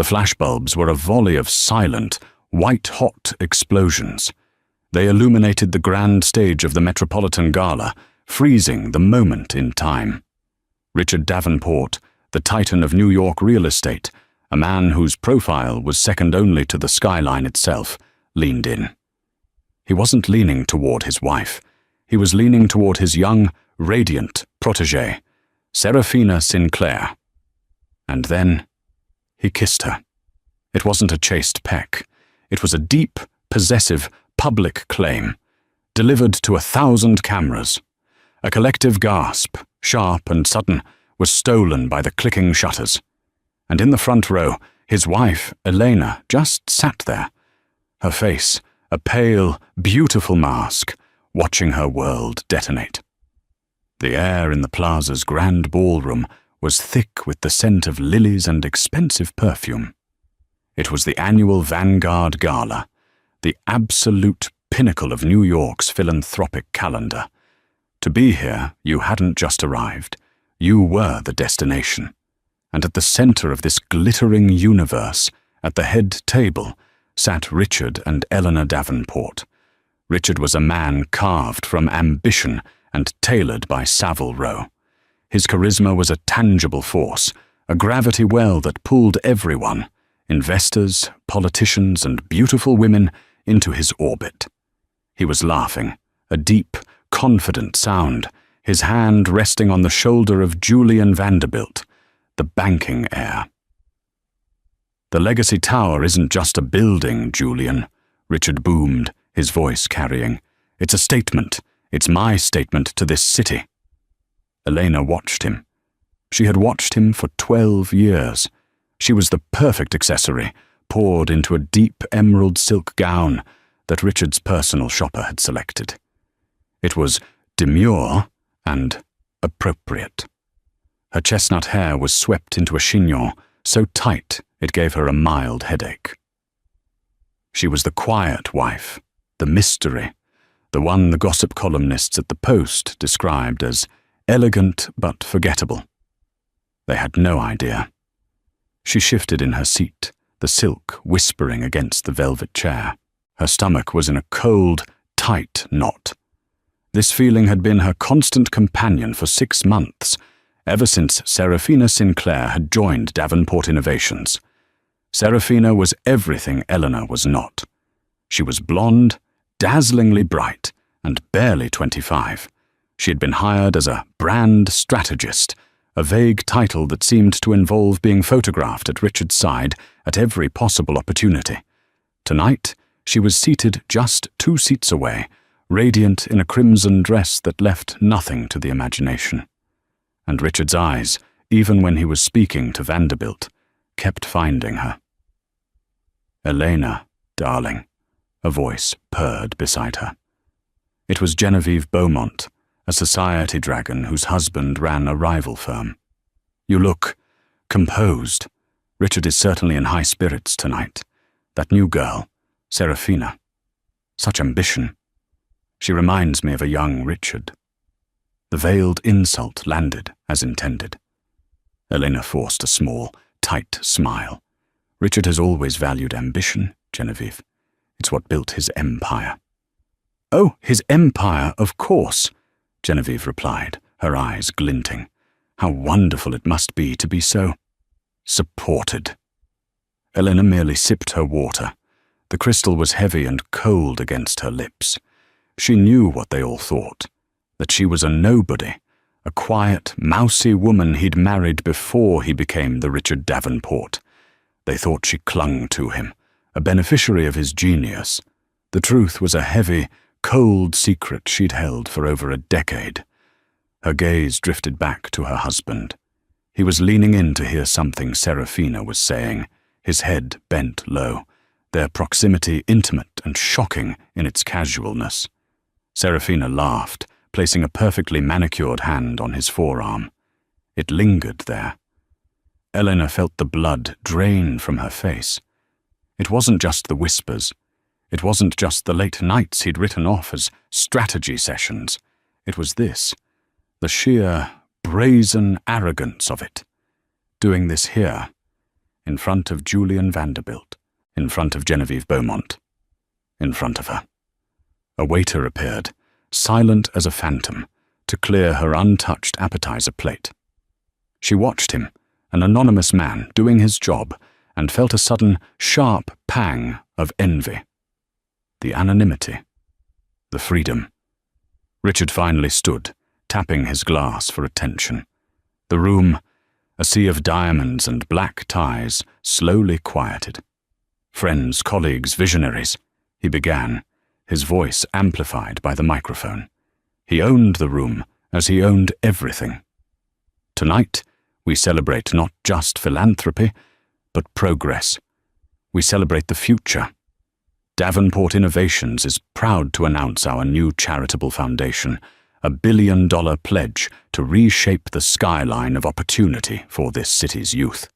The flashbulbs were a volley of silent, white-hot explosions. They illuminated the grand stage of the Metropolitan Gala, freezing the moment in time. Richard Davenport, the titan of New York real estate, a man whose profile was second only to the skyline itself, leaned in. He wasn't leaning toward his wife. He was leaning toward his young, radiant protégée, Serafina Sinclair. And then he kissed her. It wasn't a chaste peck. It was a deep, possessive, public claim, delivered to 1,000 cameras. A collective gasp, sharp and sudden, was stolen by the clicking shutters. And in the front row, his wife, Elena, just sat there, her face a pale, beautiful mask, watching her world detonate. The air in the plaza's grand ballroom was thick with the scent of lilies and expensive perfume. It was the annual Vanguard Gala, the absolute pinnacle of New York's philanthropic calendar. To be here, you hadn't just arrived. You were the destination. And at the center of this glittering universe, at the head table, sat Richard and Eleanor Davenport. Richard was a man carved from ambition and tailored by Savile Row. His charisma was a tangible force, a gravity well that pulled everyone, investors, politicians, and beautiful women, into his orbit. He was laughing, a deep, confident sound, his hand resting on the shoulder of Julian Vanderbilt, the banking heir. "The Legacy Tower isn't just a building, Julian," Richard boomed, his voice carrying. "It's a statement. It's my statement to this city." Elena watched him. She had watched him for 12 years. She was the perfect accessory, poured into a deep emerald silk gown that Richard's personal shopper had selected. It was demure and appropriate. Her chestnut hair was swept into a chignon, so tight it gave her a mild headache. She was the quiet wife, the mystery, the one the gossip columnists at the Post described as elegant but forgettable. They had no idea. She shifted in her seat, the silk whispering against the velvet chair. Her stomach was in a cold, tight knot. This feeling had been her constant companion for 6 months, ever since Serafina Sinclair had joined Davenport Innovations. Serafina was everything Eleanor was not. She was blonde, dazzlingly bright, and barely 25. She had been hired as a brand strategist, a vague title that seemed to involve being photographed at Richard's side at every possible opportunity. Tonight, she was seated just 2 seats away, radiant in a crimson dress that left nothing to the imagination. And Richard's eyes, even when he was speaking to Vanderbilt, kept finding her. "Elena, darling," a voice purred beside her. It was Genevieve Beaumont, a society dragon whose husband ran a rival firm. "You look composed. Richard is certainly in high spirits tonight. That new girl, Serafina. Such ambition. She reminds me of a young Richard." The veiled insult landed as intended. Elena forced a small, tight smile. "Richard has always valued ambition, Genevieve. It's what built his empire." "Oh, his empire, of course," Genevieve replied, her eyes glinting. "How wonderful it must be to be so supported." Elena merely sipped her water. The crystal was heavy and cold against her lips. She knew what they all thought, that she was a nobody, a quiet, mousy woman he'd married before he became the Richard Davenport. They thought she clung to him, a beneficiary of his genius. The truth was a heavy, cold secret she'd held for over a decade. Her gaze drifted back to her husband. He was leaning in to hear something Serafina was saying, his head bent low, their proximity intimate and shocking in its casualness. Serafina laughed, placing a perfectly manicured hand on his forearm. It lingered there. Eleanor felt the blood drain from her face. It wasn't just the whispers. It wasn't just the late nights he'd written off as strategy sessions. It was this, the sheer, brazen arrogance of it. Doing this here, in front of Julian Vanderbilt, in front of Genevieve Beaumont, in front of her. A waiter appeared, silent as a phantom, to clear her untouched appetizer plate. She watched him, an anonymous man doing his job, and felt a sudden, sharp pang of envy. The anonymity. The freedom. Richard finally stood, tapping his glass for attention. The room, a sea of diamonds and black ties, slowly quieted. Friends, colleagues, visionaries, he began, his voice amplified by the microphone. He owned the room as he owned everything. Tonight, we celebrate not just philanthropy, but progress. We celebrate the future. Davenport Innovations is proud to announce our new charitable foundation, a $1 billion pledge to reshape the skyline of opportunity for this city's youth.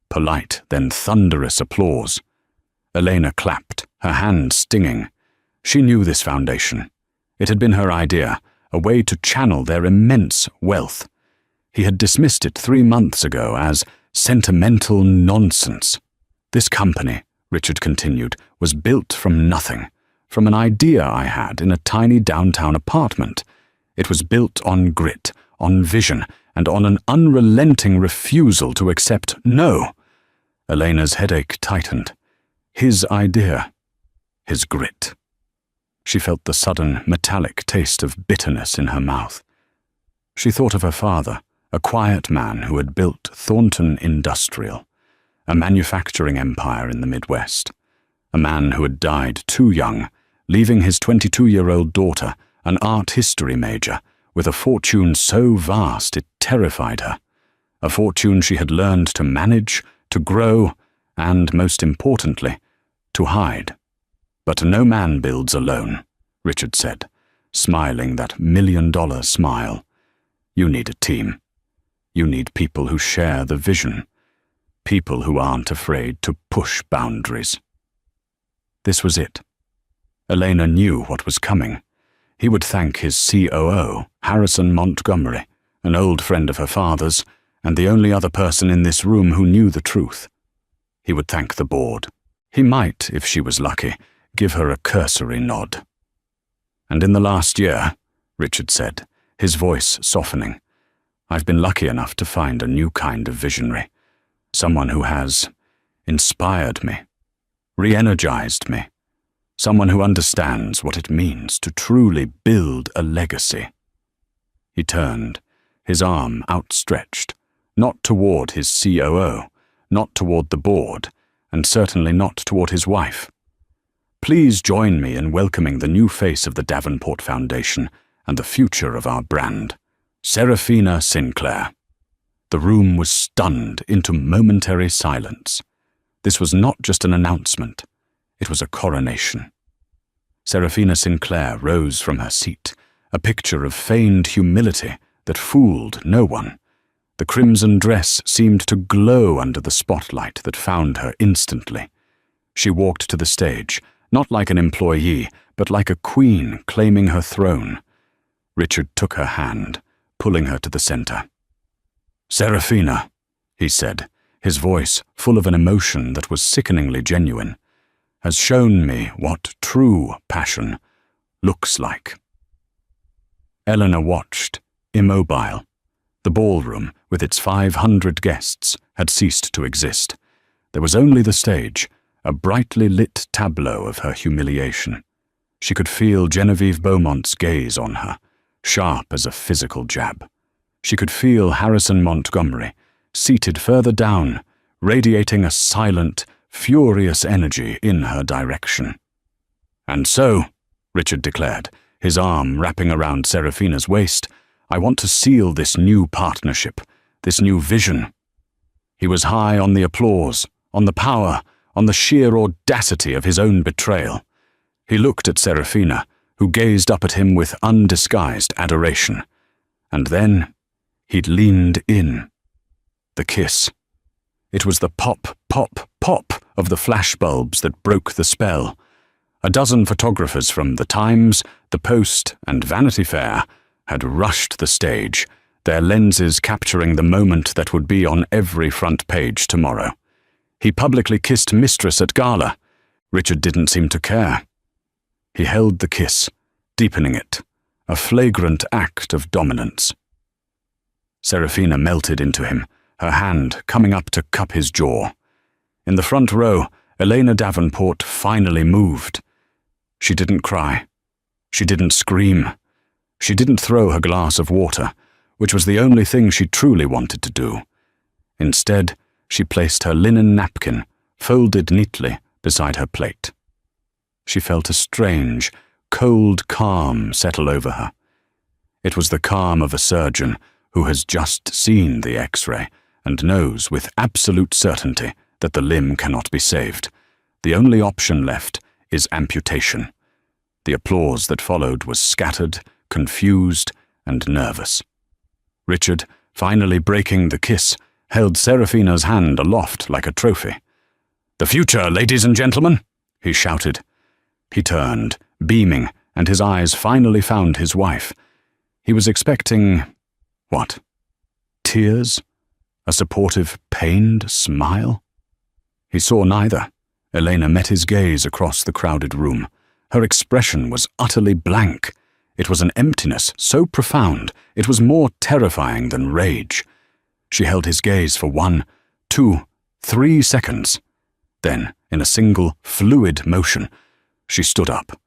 Polite, then thunderous applause. Elena clapped, her hand stinging. She knew this foundation. It had been her idea, a way to channel their immense wealth. He had dismissed it 3 months ago as sentimental nonsense. This company, Richard continued, was built from nothing, from an idea I had in a tiny downtown apartment. It was built on grit, on vision, and on an unrelenting refusal to accept no. Elena's headache tightened. His idea. His grit. She felt the sudden, metallic taste of bitterness in her mouth. She thought of her father, a quiet man who had built Thornton Industrial, a manufacturing empire in the Midwest. A man who had died too young, leaving his 22-year-old daughter, an art history major, with a fortune so vast it terrified her. A fortune she had learned to manage, to grow, and, most importantly, to hide. But no man builds alone, Richard said, smiling that $1 million smile. You need a team. You need people who share the vision. People who aren't afraid to push boundaries. This was it. Elena knew what was coming. He would thank his COO, Harrison Montgomery, an old friend of her father's, and the only other person in this room who knew the truth. He would thank the board. He might, if she was lucky, give her a cursory nod. And in the last year, Richard said, his voice softening, I've been lucky enough to find a new kind of visionary, someone who has inspired me, re-energized me, someone who understands what it means to truly build a legacy. He turned, his arm outstretched, not toward his COO, not toward the board, and certainly not toward his wife. Please join me in welcoming the new face of the Davenport Foundation and the future of our brand, Serafina Sinclair. The room was stunned into momentary silence. This was not just an announcement. It was a coronation. Serafina Sinclair rose from her seat, a picture of feigned humility that fooled no one. The crimson dress seemed to glow under the spotlight that found her instantly. She walked to the stage, not like an employee, but like a queen claiming her throne. Richard took her hand, pulling her to the center. Serafina, he said, his voice full of an emotion that was sickeningly genuine, has shown me what true passion looks like. Eleanor watched, immobile. The ballroom, with its 500 guests, had ceased to exist. There was only the stage, a brightly lit tableau of her humiliation. She could feel Genevieve Beaumont's gaze on her, sharp as a physical jab. She could feel Harrison Montgomery, seated further down, radiating a silent, furious energy in her direction. And so, Richard declared, his arm wrapping around Serafina's waist, I want to seal this new partnership, this new vision. He was high on the applause, on the power, on the sheer audacity of his own betrayal. He looked at Serafina, who gazed up at him with undisguised adoration. And then he'd leaned in. The kiss. It was the pop, pop, pop of the flashbulbs that broke the spell. A dozen photographers from The Times, The Post, and Vanity Fair had rushed the stage, their lenses capturing the moment that would be on every front page tomorrow. He publicly kissed Mistress at Gala. Richard didn't seem to care. He held the kiss, deepening it, a flagrant act of dominance. Serafina melted into him, her hand coming up to cup his jaw. In the front row, Elena Davenport finally moved. She didn't cry. She didn't scream. She didn't throw her glass of water, which was the only thing she truly wanted to do. Instead, she placed her linen napkin, folded neatly, beside her plate. She felt a strange, cold calm settle over her. It was the calm of a surgeon who has just seen the X-ray and knows with absolute certainty that the limb cannot be saved. The only option left is amputation. The applause that followed was scattered, confused, and nervous. Richard, finally breaking the kiss, held Serafina's hand aloft like a trophy. "The future, ladies and gentlemen!" he shouted. He turned, beaming, and his eyes finally found his wife. He was expecting... what? Tears? A supportive, pained smile? He saw neither. Elena met his gaze across the crowded room. Her expression was utterly blank. It was an emptiness so profound, it was more terrifying than rage. She held his gaze for 1, 2, 3 seconds. Then, in a single, fluid motion, she stood up.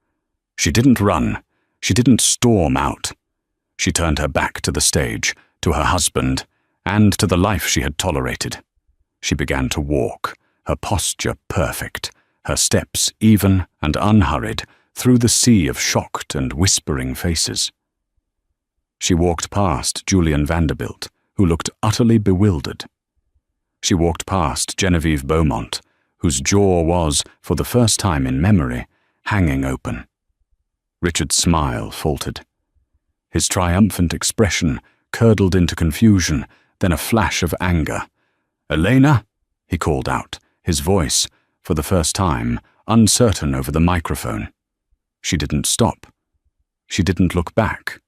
She didn't run. She didn't storm out. She turned her back to the stage, to her husband, and to the life she had tolerated. She began to walk, her posture perfect, her steps even and unhurried, through the sea of shocked and whispering faces. She walked past Julian Vanderbilt, who looked utterly bewildered. She walked past Genevieve Beaumont, whose jaw was, for the first time in memory, hanging open. Richard's smile faltered. His triumphant expression curdled into confusion, then a flash of anger. "Elena," he called out, his voice, for the first time, uncertain over the microphone. She didn't stop. She didn't look back.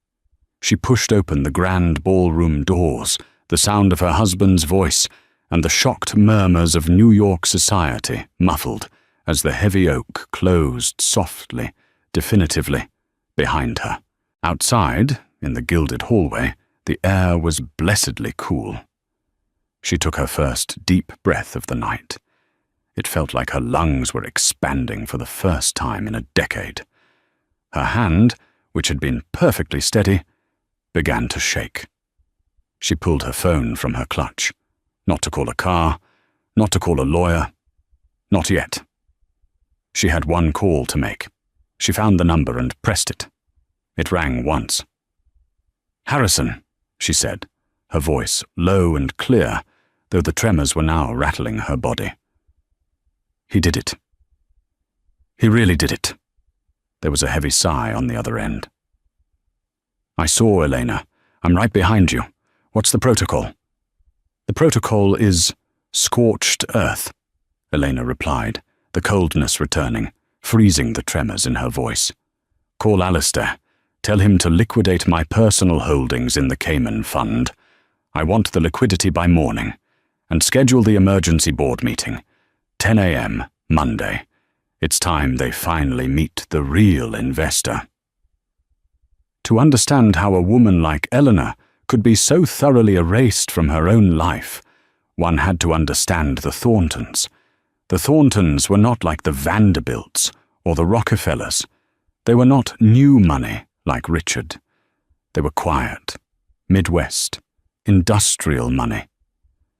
She pushed open the grand ballroom doors, the sound of her husband's voice, and the shocked murmurs of New York society muffled as the heavy oak closed softly, definitively, behind her. Outside, in the gilded hallway, the air was blessedly cool. She took her first deep breath of the night. It felt like her lungs were expanding for the first time in a decade. Her hand, which had been perfectly steady, began to shake. She pulled her phone from her clutch. Not to call a car, not to call a lawyer. Not yet. She had one call to make. She found the number and pressed it. It rang once. "Harrison," she said, her voice low and clear, though the tremors were now rattling her body. He did it. He really did it. There was a heavy sigh on the other end. "I saw, Elena. I'm right behind you. What's the protocol?" "The protocol is scorched earth," Elena replied, the coldness returning, freezing the tremors in her voice. "Call Alistair. Tell him to liquidate my personal holdings in the Cayman Fund. I want the liquidity by morning. And schedule the emergency board meeting. 10 a.m. Monday. It's time they finally meet the real investor." To understand how a woman like Eleanor could be so thoroughly erased from her own life, one had to understand the Thorntons. The Thorntons were not like the Vanderbilts or the Rockefellers. They were not new money like Richard. They were quiet, Midwest, industrial money.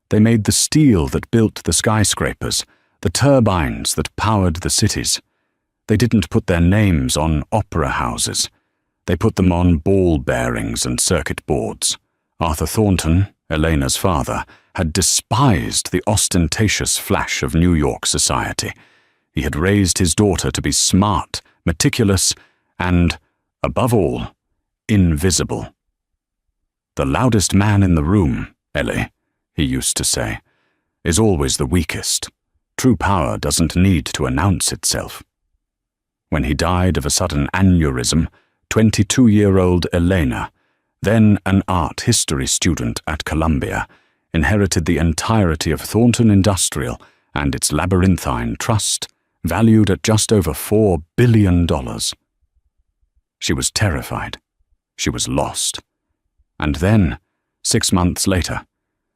They made the steel that built the skyscrapers, the turbines that powered the cities. They didn't put their names on opera houses. They put them on ball bearings and circuit boards. Arthur Thornton, Elena's father, had despised the ostentatious flash of New York society. He had raised his daughter to be smart, meticulous, and, above all, invisible. "The loudest man in the room, Ellie," he used to say, "is always the weakest. True power doesn't need to announce itself." When he died of a sudden aneurysm, 22-year-old Elena, then an art history student at Columbia, inherited the entirety of Thornton Industrial and its labyrinthine trust valued at just over $4 billion. She was terrified. She was lost. And then, 6 months later,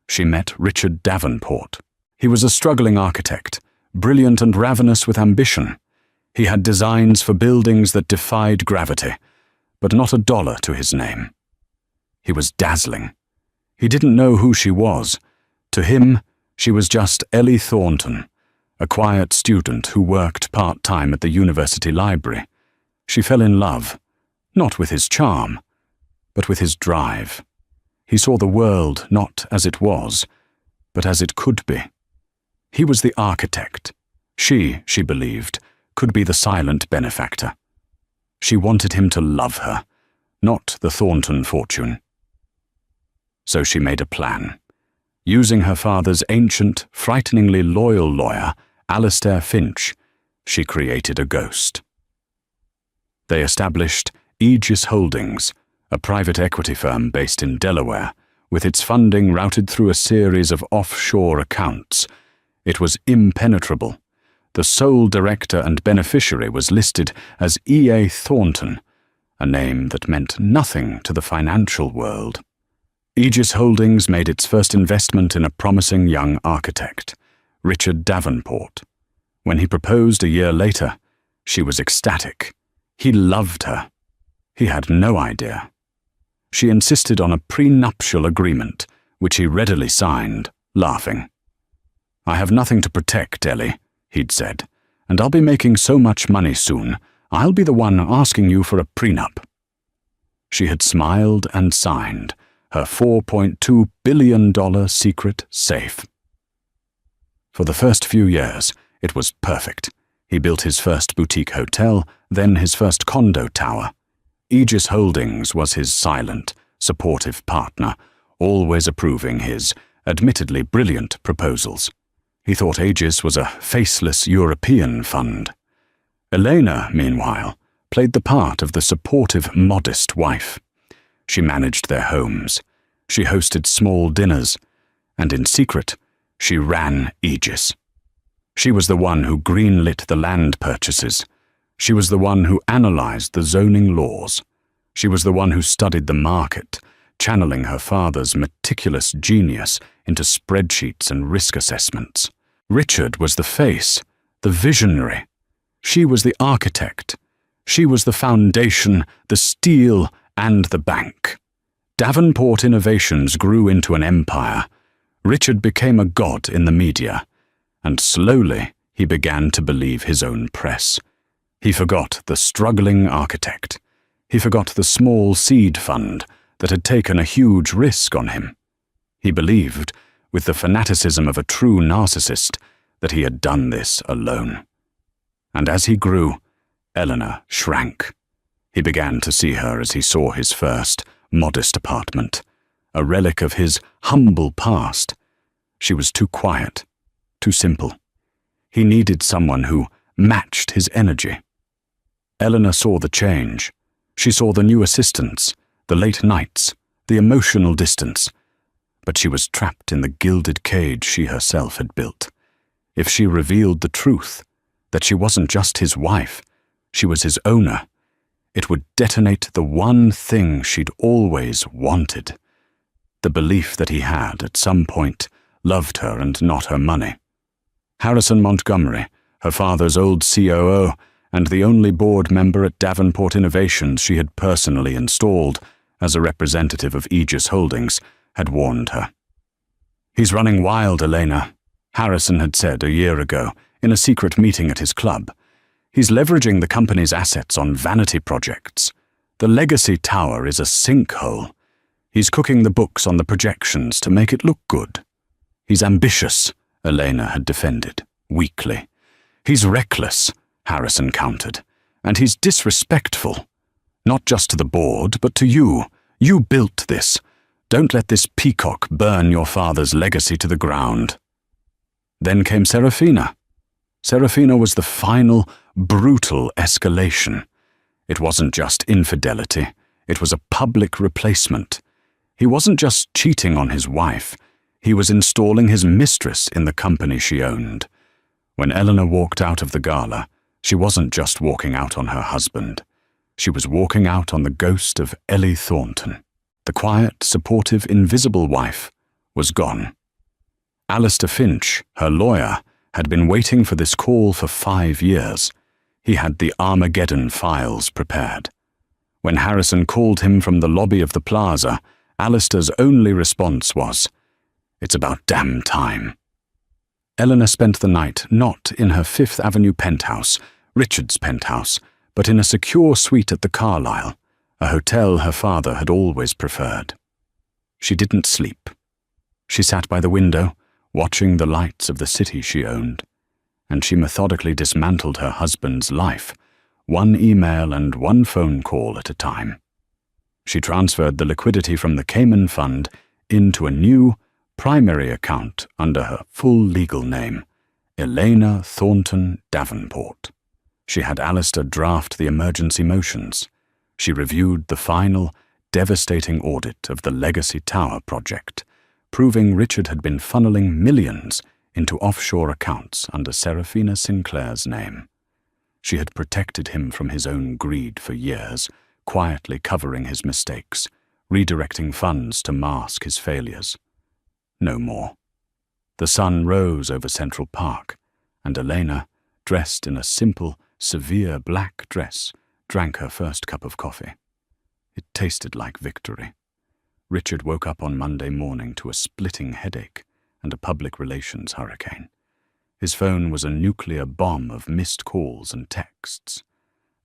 she met Richard Davenport. He was a struggling architect, brilliant and ravenous with ambition. He had designs for buildings that defied gravity, but not a dollar to his name. He was dazzling. He didn't know who she was. To him, she was just Ellie Thornton, a quiet student who worked part-time at the university library. She fell in love, not with his charm, but with his drive. He saw the world not as it was, but as it could be. He was the architect. She believed, could be the silent benefactor. She wanted him to love her, not the Thornton fortune. So she made a plan. Using her father's ancient, frighteningly loyal lawyer, Alistair Finch, she created a ghost. They established Aegis Holdings, a private equity firm based in Delaware, with its funding routed through a series of offshore accounts. It was impenetrable. The sole director and beneficiary was listed as E.A. Thornton, a name that meant nothing to the financial world. Aegis Holdings made its first investment in a promising young architect, Richard Davenport. When he proposed a year later, she was ecstatic. He loved her. He had no idea. She insisted on a prenuptial agreement, which he readily signed, laughing. "I have nothing to protect, Ellie," he'd said, "and I'll be making so much money soon, I'll be the one asking you for a prenup." She had smiled and signed, her $4.2 billion secret safe. For the first few years, it was perfect. He built his first boutique hotel, then his first condo tower. Aegis Holdings was his silent, supportive partner, always approving his, admittedly brilliant proposals. He thought Aegis was a faceless European fund. Elena, meanwhile, played the part of the supportive, modest wife. She managed their homes. She hosted small dinners. And in secret, she ran Aegis. She was the one who greenlit the land purchases. She was the one who analyzed the zoning laws. She was the one who studied the market, channeling her father's meticulous genius into spreadsheets and risk assessments. Richard was the face, the visionary. She was the architect. She was the foundation, the steel, and the bank. Davenport Innovations grew into an empire. Richard became a god in the media, and slowly he began to believe his own press. He forgot the struggling architect. He forgot the small seed fund that had taken a huge risk on him. He believed, with the fanaticism of a true narcissist, that he had done this alone. And as he grew, Eleanor shrank. He began to see her as he saw his first, modest apartment, a relic of his humble past. She was too quiet, too simple. He needed someone who matched his energy. Eleanor saw the change. She saw the new assistants, the late nights, the emotional distance. But she was trapped in the gilded cage she herself had built. If she revealed the truth, that she wasn't just his wife, she was his owner, it would detonate the one thing she'd always wanted. The belief that he had, at some point, loved her and not her money. Harrison Montgomery, her father's old COO, and the only board member at Davenport Innovations she had personally installed as a representative of Aegis Holdings, had warned her. "He's running wild, Elena," Harrison had said a year ago in a secret meeting at his club. "He's leveraging the company's assets on vanity projects. The Legacy Tower is a sinkhole. He's cooking the books on the projections to make it look good. He's ambitious," Elena had defended, weakly. "He's reckless," Harrison countered. "And he's disrespectful. Not just to the board, but to you. You built this. Don't let this peacock burn your father's legacy to the ground." Then came Serafina. Serafina was the final, brutal escalation. It wasn't just infidelity. It was a public replacement. He wasn't just cheating on his wife. He was installing his mistress in the company she owned. When Eleanor walked out of the gala, she wasn't just walking out on her husband. She was walking out on the ghost of Ellie Thornton. The quiet, supportive, invisible wife was gone. Alistair Finch, her lawyer, had been waiting for this call for 5 years. He had the Armageddon files prepared. When Harrison called him from the lobby of the plaza, Alistair's only response was, "It's about damn time." Eleanor spent the night not in her Fifth Avenue penthouse, Richard's penthouse, but in a secure suite at the Carlyle, a hotel her father had always preferred. She didn't sleep. She sat by the window, watching the lights of the city she owned, and she methodically dismantled her husband's life, one email and one phone call at a time. She transferred the liquidity from the Cayman Fund into a new, primary account under her full legal name, Elena Thornton Davenport. She had Alistair draft the emergency motions. She reviewed the final, devastating audit of the Legacy Tower project, proving Richard had been funneling millions into offshore accounts under Serafina Sinclair's name. She had protected him from his own greed for years, quietly covering his mistakes, redirecting funds to mask his failures. No more. The sun rose over Central Park, and Elena, dressed in a simple, severe black dress, drank her first cup of coffee. It tasted like victory. Richard woke up on Monday morning to a splitting headache and a public relations hurricane. His phone was a nuclear bomb of missed calls and texts.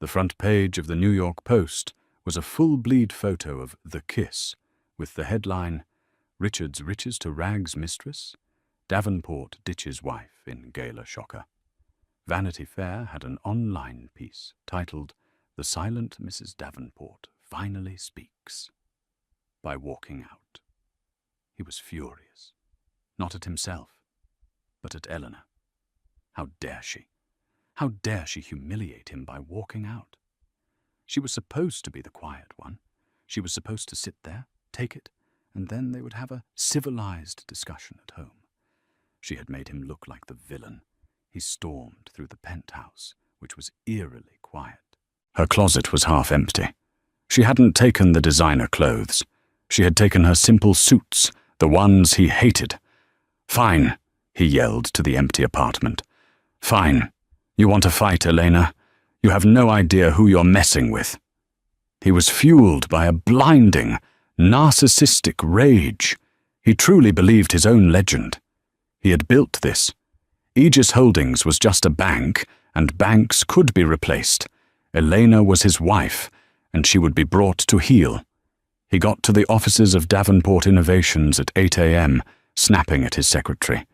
The front page of the New York Post was a full-bleed photo of The Kiss, with the headline, "Richard's riches to rags mistress, Davenport ditches wife in Gala shocker." Vanity Fair had an online piece titled, "The Silent Mrs. Davenport Finally Speaks," by walking out. He was furious, not at himself, but at Eleanor. How dare she? How dare she humiliate him by walking out? She was supposed to be the quiet one. She was supposed to sit there, take it, and then they would have a civilized discussion at home. She had made him look like the villain. He stormed through the penthouse, which was eerily quiet. Her closet was half empty. She hadn't taken the designer clothes. She had taken her simple suits, the ones he hated. "Fine," he yelled to the empty apartment. "Fine. You want to fight, Elena? You have no idea who you're messing with." He was fueled by a blinding, narcissistic rage. He truly believed his own legend. He had built this. Aegis Holdings was just a bank, and banks could be replaced. Elena was his wife, and she would be brought to heel. He got to the offices of Davenport Innovations at 8 a.m., snapping at his secretary.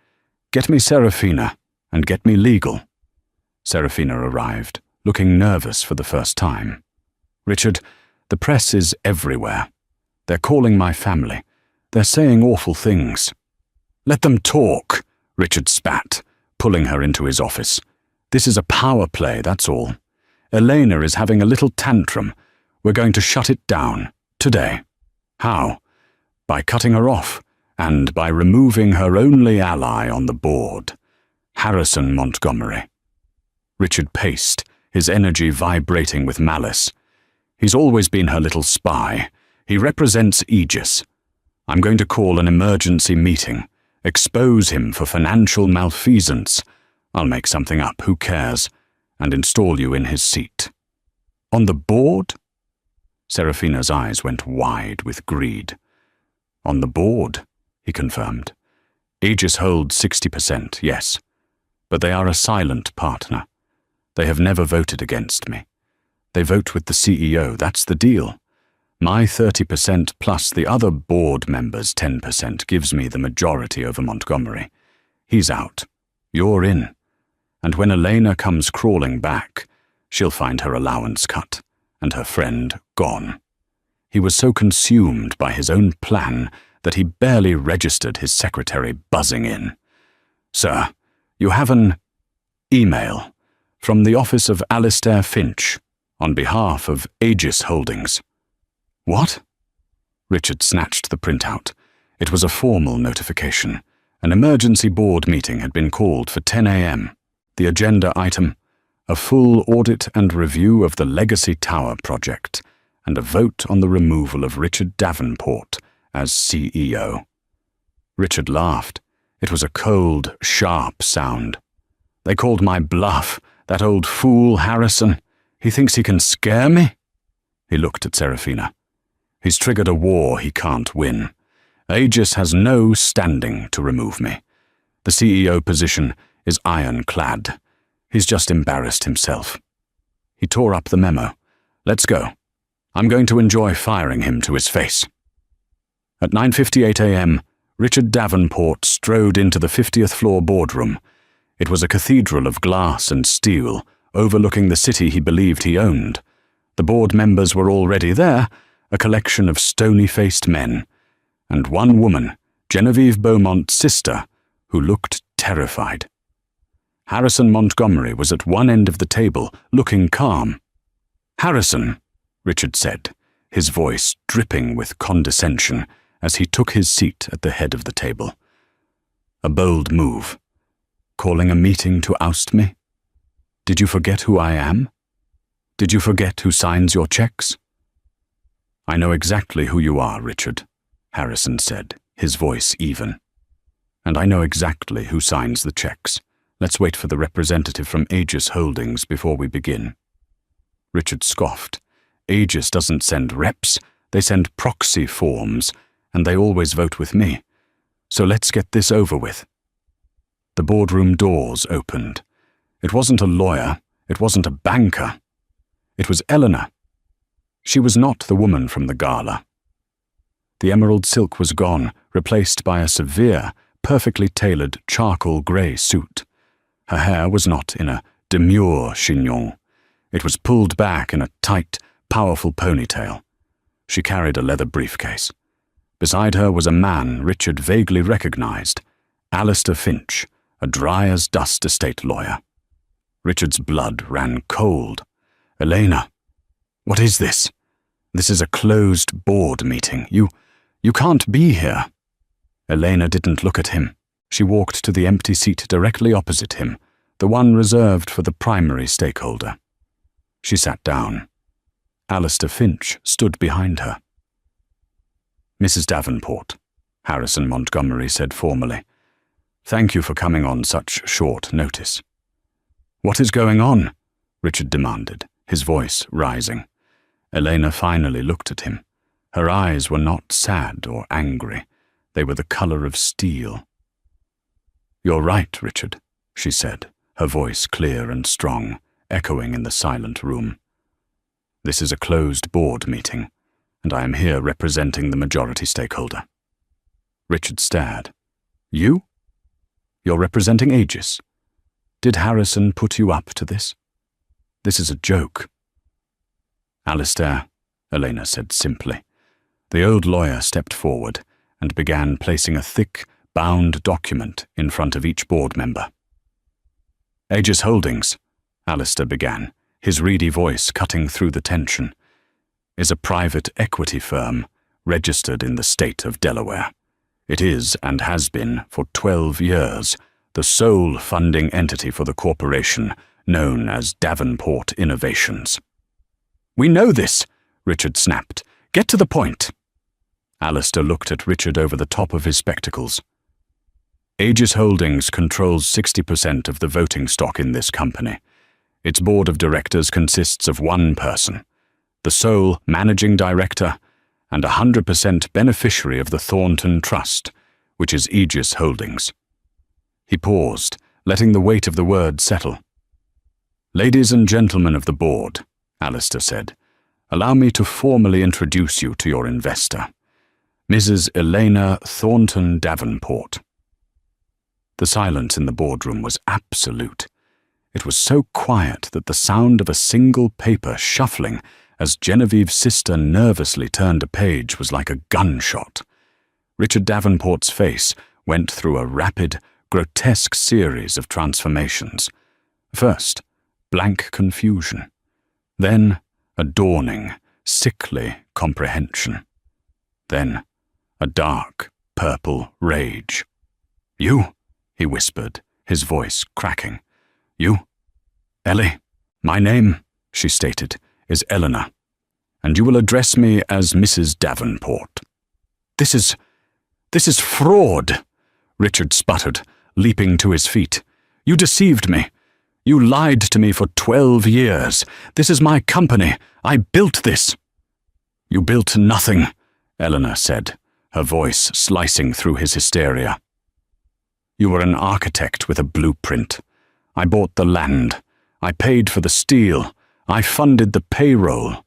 "Get me Serafina, and get me legal." Serafina arrived, looking nervous for the first time. "Richard, the press is everywhere. They're calling my family. They're saying awful things." "Let them talk," Richard spat, pulling her into his office. "This is a power play, that's all. Elena is having a little tantrum. We're going to shut it down, today." "How?" "By cutting her off, and by removing her only ally on the board, Harrison Montgomery." Richard paced, his energy vibrating with malice. "He's always been her little spy. He represents Aegis. I'm going to call an emergency meeting, expose him for financial malfeasance. I'll make something up, who cares, and install you in his seat." "On the board?" Serafina's eyes went wide with greed. "On the board," he confirmed. "Aegis holds 60%, yes, but they are a silent partner. They have never voted against me. They vote with the CEO, that's the deal. My 30% plus the other board members' 10% gives me the majority over Montgomery. He's out. You're in. And when Elena comes crawling back, she'll find her allowance cut, and her friend gone." He was so consumed by his own plan that he barely registered his secretary buzzing in. "Sir, you have an email from the office of Alistair Finch on behalf of Aegis Holdings." "What?" Richard snatched the printout. It was a formal notification. An emergency board meeting had been called for 10 a.m. The agenda item: a full audit and review of the Legacy Tower project, and a vote on the removal of Richard Davenport as CEO. Richard laughed. It was a cold, sharp sound. They called my bluff, that old fool Harrison. He thinks he can scare me? He looked at Serafina. He's triggered a war he can't win. Aegis has no standing to remove me. The CEO position is ironclad. He's just embarrassed himself. He tore up the memo. Let's go. I'm going to enjoy firing him to his face. At 9:58 a.m., Richard Davenport strode into the 50th floor boardroom. It was a cathedral of glass and steel, overlooking the city he believed he owned. The board members were already there, a collection of stony-faced men, and one woman, Genevieve Beaumont's sister, who looked terrified. Harrison Montgomery was at one end of the table, looking calm. "Harrison," Richard said, his voice dripping with condescension as he took his seat at the head of the table. "A bold move. Calling a meeting to oust me? Did you forget who I am? Did you forget who signs your checks?" "I know exactly who you are, Richard," Harrison said, his voice even. "And I know exactly who signs the checks. Let's wait for the representative from Aegis Holdings before we begin." Richard scoffed. "Aegis doesn't send reps, they send proxy forms, and they always vote with me. So let's get this over with." The boardroom doors opened. It wasn't a lawyer, it wasn't a banker. It was Eleanor. She was not the woman from the gala. The emerald silk was gone, replaced by a severe, perfectly tailored charcoal grey suit. Her hair was not in a demure chignon. It was pulled back in a tight, powerful ponytail. She carried a leather briefcase. Beside her was a man Richard vaguely recognized, Alistair Finch, a dry-as-dust estate lawyer. Richard's blood ran cold. "Elena, what is this? This is a closed board meeting. You can't be here." Elena didn't look at him. She walked to the empty seat directly opposite him, the one reserved for the primary stakeholder. She sat down. Alistair Finch stood behind her. "Mrs. Davenport," Harrison Montgomery said formally, "thank you for coming on such short notice." "What is going on?" Richard demanded, his voice rising. Elena finally looked at him. Her eyes were not sad or angry. They were the color of steel. "You're right, Richard," she said, her voice clear and strong, echoing in the silent room. "This is a closed board meeting, and I am here representing the majority stakeholder." Richard stared. "You? You're representing Aegis? Did Harrison put you up to this? This is a joke." "Alistair," Elena said simply. The old lawyer stepped forward and began placing a thick, bound document in front of each board member. "Aegis Holdings," Alistair began, his reedy voice cutting through the tension, "is a private equity firm registered in the state of Delaware. It is, and has been for 12 years, the sole funding entity for the corporation known as Davenport Innovations." "We know this," Richard snapped. "Get to the point." Alistair looked at Richard over the top of his spectacles. "Aegis Holdings controls 60% of the voting stock in this company. Its board of directors consists of one person, the sole managing director, and 100% beneficiary of the Thornton Trust, which is Aegis Holdings." He paused, letting the weight of the word settle. "Ladies and gentlemen of the board," Alistair said, "allow me to formally introduce you to your investor, Mrs. Elena Thornton Davenport." The silence in the boardroom was absolute. It was so quiet that the sound of a single paper shuffling as Genevieve's sister nervously turned a page was like a gunshot. Richard Davenport's face went through a rapid, grotesque series of transformations. First, blank confusion. Then, a dawning, sickly comprehension. Then, a dark, purple rage. "You," he whispered, his voice cracking. You? Ellie? My name, she stated, is Eleanor, and you will address me as Mrs. Davenport. This is fraud, Richard sputtered, leaping to his feet. You deceived me. You lied to me for 12 years. This is my company. I built this. You built nothing, Eleanor said, her voice slicing through his hysteria. You were an architect with a blueprint. I bought the land. I paid for the steel. I funded the payroll.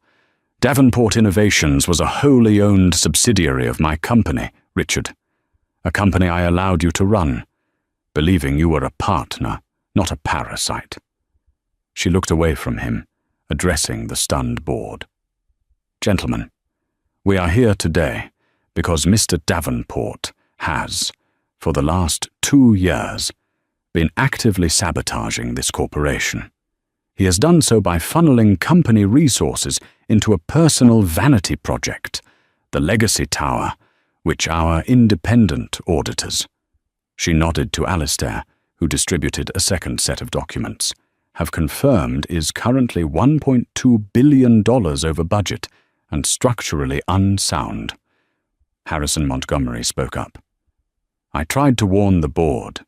Davenport Innovations was a wholly owned subsidiary of my company, Richard. A company I allowed you to run, believing you were a partner, not a parasite. She looked away from him, addressing the stunned board. Gentlemen, we are here today because Mr. Davenport has, for the last 2 years, been actively sabotaging this corporation. He has done so by funneling company resources into a personal vanity project, the Legacy Tower, which our independent auditors, she nodded to Alistair, who distributed a second set of documents, have confirmed is currently $1.2 billion over budget and structurally unsound. Harrison Montgomery spoke up. I tried to warn the board.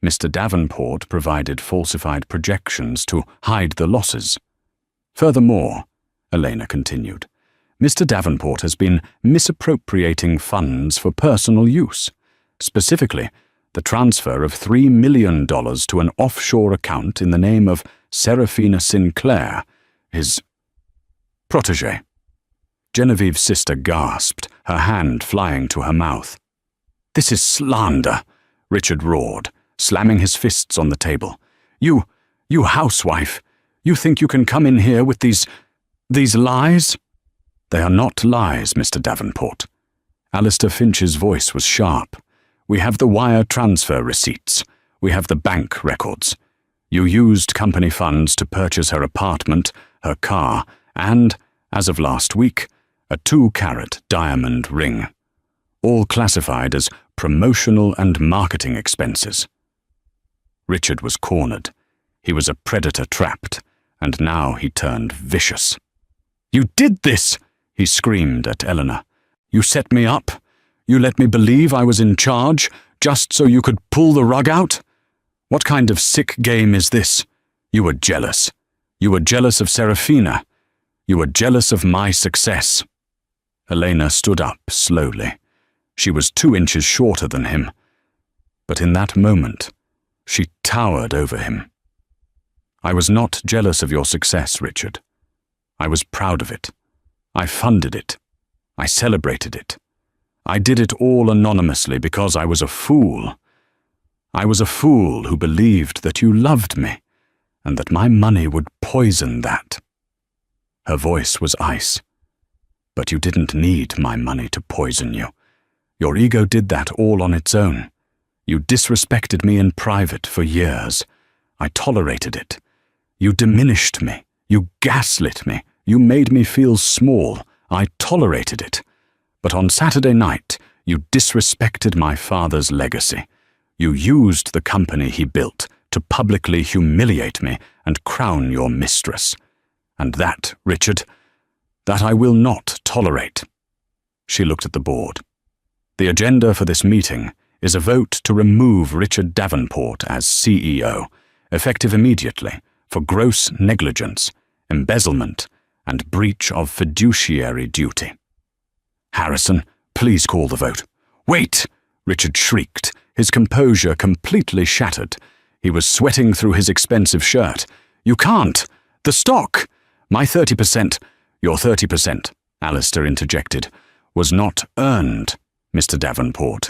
Mr. Davenport provided falsified projections to hide the losses. Furthermore, Elena continued, Mr. Davenport has been misappropriating funds for personal use, specifically the transfer of $3 million to an offshore account in the name of Serafina Sinclair, his protégé. Genevieve's sister gasped, her hand flying to her mouth. This is slander, Richard roared, slamming his fists on the table. You housewife, you think you can come in here with these lies? They are not lies, Mr. Davenport. Alistair Finch's voice was sharp. We have the wire transfer receipts. We have the bank records. You used company funds to purchase her apartment, her car, and, as of last week, a 2-carat diamond ring. All classified as promotional and marketing expenses. Richard was cornered. He was a predator trapped, and now he turned vicious. You did this, he screamed at Eleanor. You set me up. You let me believe I was in charge, just so you could pull the rug out? What kind of sick game is this? You were jealous. You were jealous of Serafina. You were jealous of my success. Elena stood up slowly. She was 2 inches shorter than him. But in that moment, she towered over him. I was not jealous of your success, Richard. I was proud of it. I funded it. I celebrated it. I did it all anonymously because I was a fool. I was a fool who believed that you loved me, and that my money would poison that. Her voice was ice. But you didn't need my money to poison you. Your ego did that all on its own. You disrespected me in private for years. I tolerated it. You diminished me. You gaslit me. You made me feel small. I tolerated it. But on Saturday night, you disrespected my father's legacy. You used the company he built to publicly humiliate me and crown your mistress. And that, Richard, that I will not tolerate. She looked at the board. The agenda for this meeting is a vote to remove Richard Davenport as CEO, effective immediately, for gross negligence, embezzlement, and breach of fiduciary duty. Harrison, please call the vote. Wait! Richard shrieked, his composure completely shattered. He was sweating through his expensive shirt. You can't! The stock! My 30%, your 30%, Alistair interjected, was not earned, Mr. Davenport.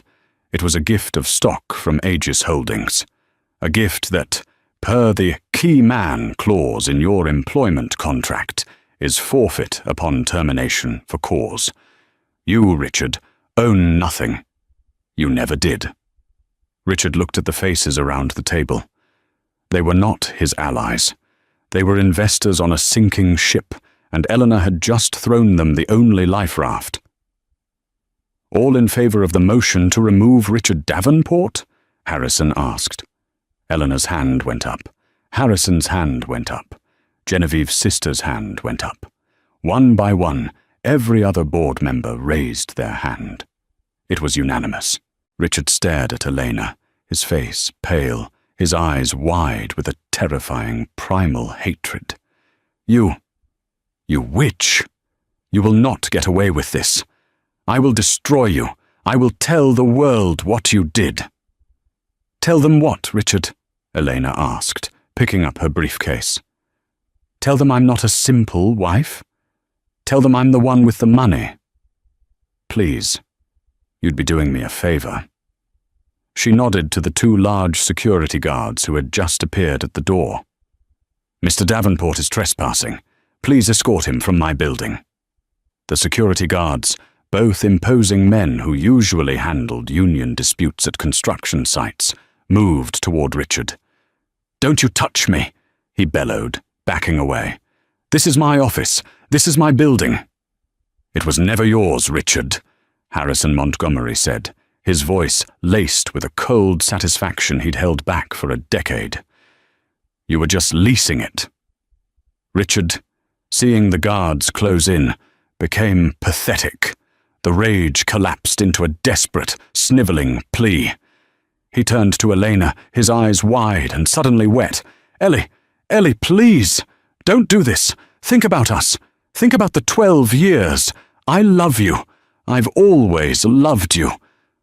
It was a gift of stock from Aegis Holdings. A gift that, per the key man clause in your employment contract, is forfeit upon termination for cause. You, Richard, own nothing. You never did. Richard looked at the faces around the table. They were not his allies. They were investors on a sinking ship, and Eleanor had just thrown them the only life raft. All in favor of the motion to remove Richard Davenport? Harrison asked. Eleanor's hand went up, Harrison's hand went up. Genevieve's sister's hand went up. One by one, every other board member raised their hand. It was unanimous. Richard stared at Elena, his face pale, his eyes wide with a terrifying primal hatred. You witch! You will not get away with this. I will destroy you. I will tell the world what you did." "Tell them what, Richard?" Elena asked, picking up her briefcase. "Tell them I'm not a simple wife? Tell them I'm the one with the money? Please, you'd be doing me a favor." She nodded to the two large security guards who had just appeared at the door. "Mr. Davenport is trespassing. Please escort him from my building." The security guards, both imposing men who usually handled union disputes at construction sites, moved toward Richard. "Don't you touch me," he bellowed, backing away. "This is my office. This is my building." "It was never yours, Richard," Harrison Montgomery said, his voice laced with a cold satisfaction he'd held back for a decade. "You were just leasing it." Richard, seeing the guards close in, became pathetic. The rage collapsed into a desperate, sniveling plea. He turned to Elena, his eyes wide and suddenly wet. Ellie, please! Don't do this! Think about us! Think about the 12 years! I love you! I've always loved you!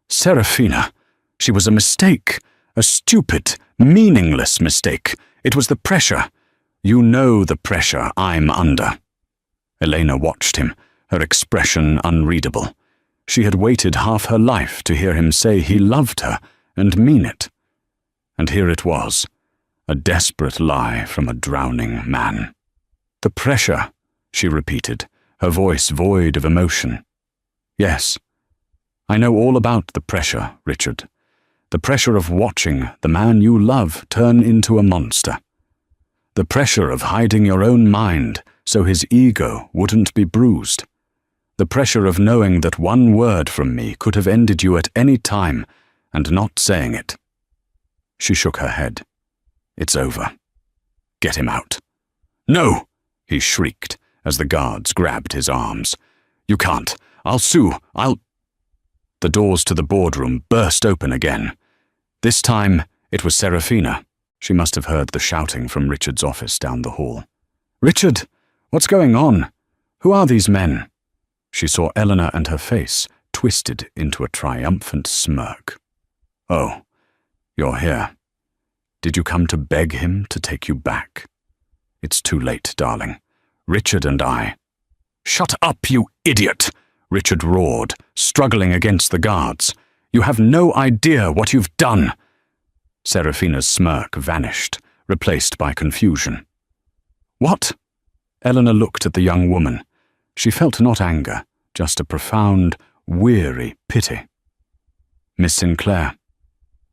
Serafina, she was a mistake. A stupid, meaningless mistake. It was the pressure. You know the pressure I'm under." Elena watched him, her expression unreadable. She had waited half her life to hear him say he loved her and mean it. And here it was, a desperate lie from a drowning man. "The pressure," she repeated, her voice void of emotion. "Yes, I know all about the pressure, Richard. The pressure of watching the man you love turn into a monster. The pressure of hiding your own mind so his ego wouldn't be bruised. The pressure of knowing that one word from me could have ended you at any time and not saying it." She shook her head. "It's over. Get him out." "No!" he shrieked as the guards grabbed his arms. "You can't. I'll sue. The doors to the boardroom burst open again. This time it was Serafina. She must have heard the shouting from Richard's office down the hall. "Richard, what's going on? Who are these men?" She saw Eleanor and her face twisted into a triumphant smirk. "Oh, you're here. Did you come to beg him to take you back?" "It's too late, darling. Richard and I—" "Shut up, you idiot!" Richard roared, struggling against the guards. "You have no idea what you've done." Serafina's smirk vanished, replaced by confusion. "What?" Eleanor looked at the young woman. She felt not anger, just a profound, weary pity. "Miss Sinclair,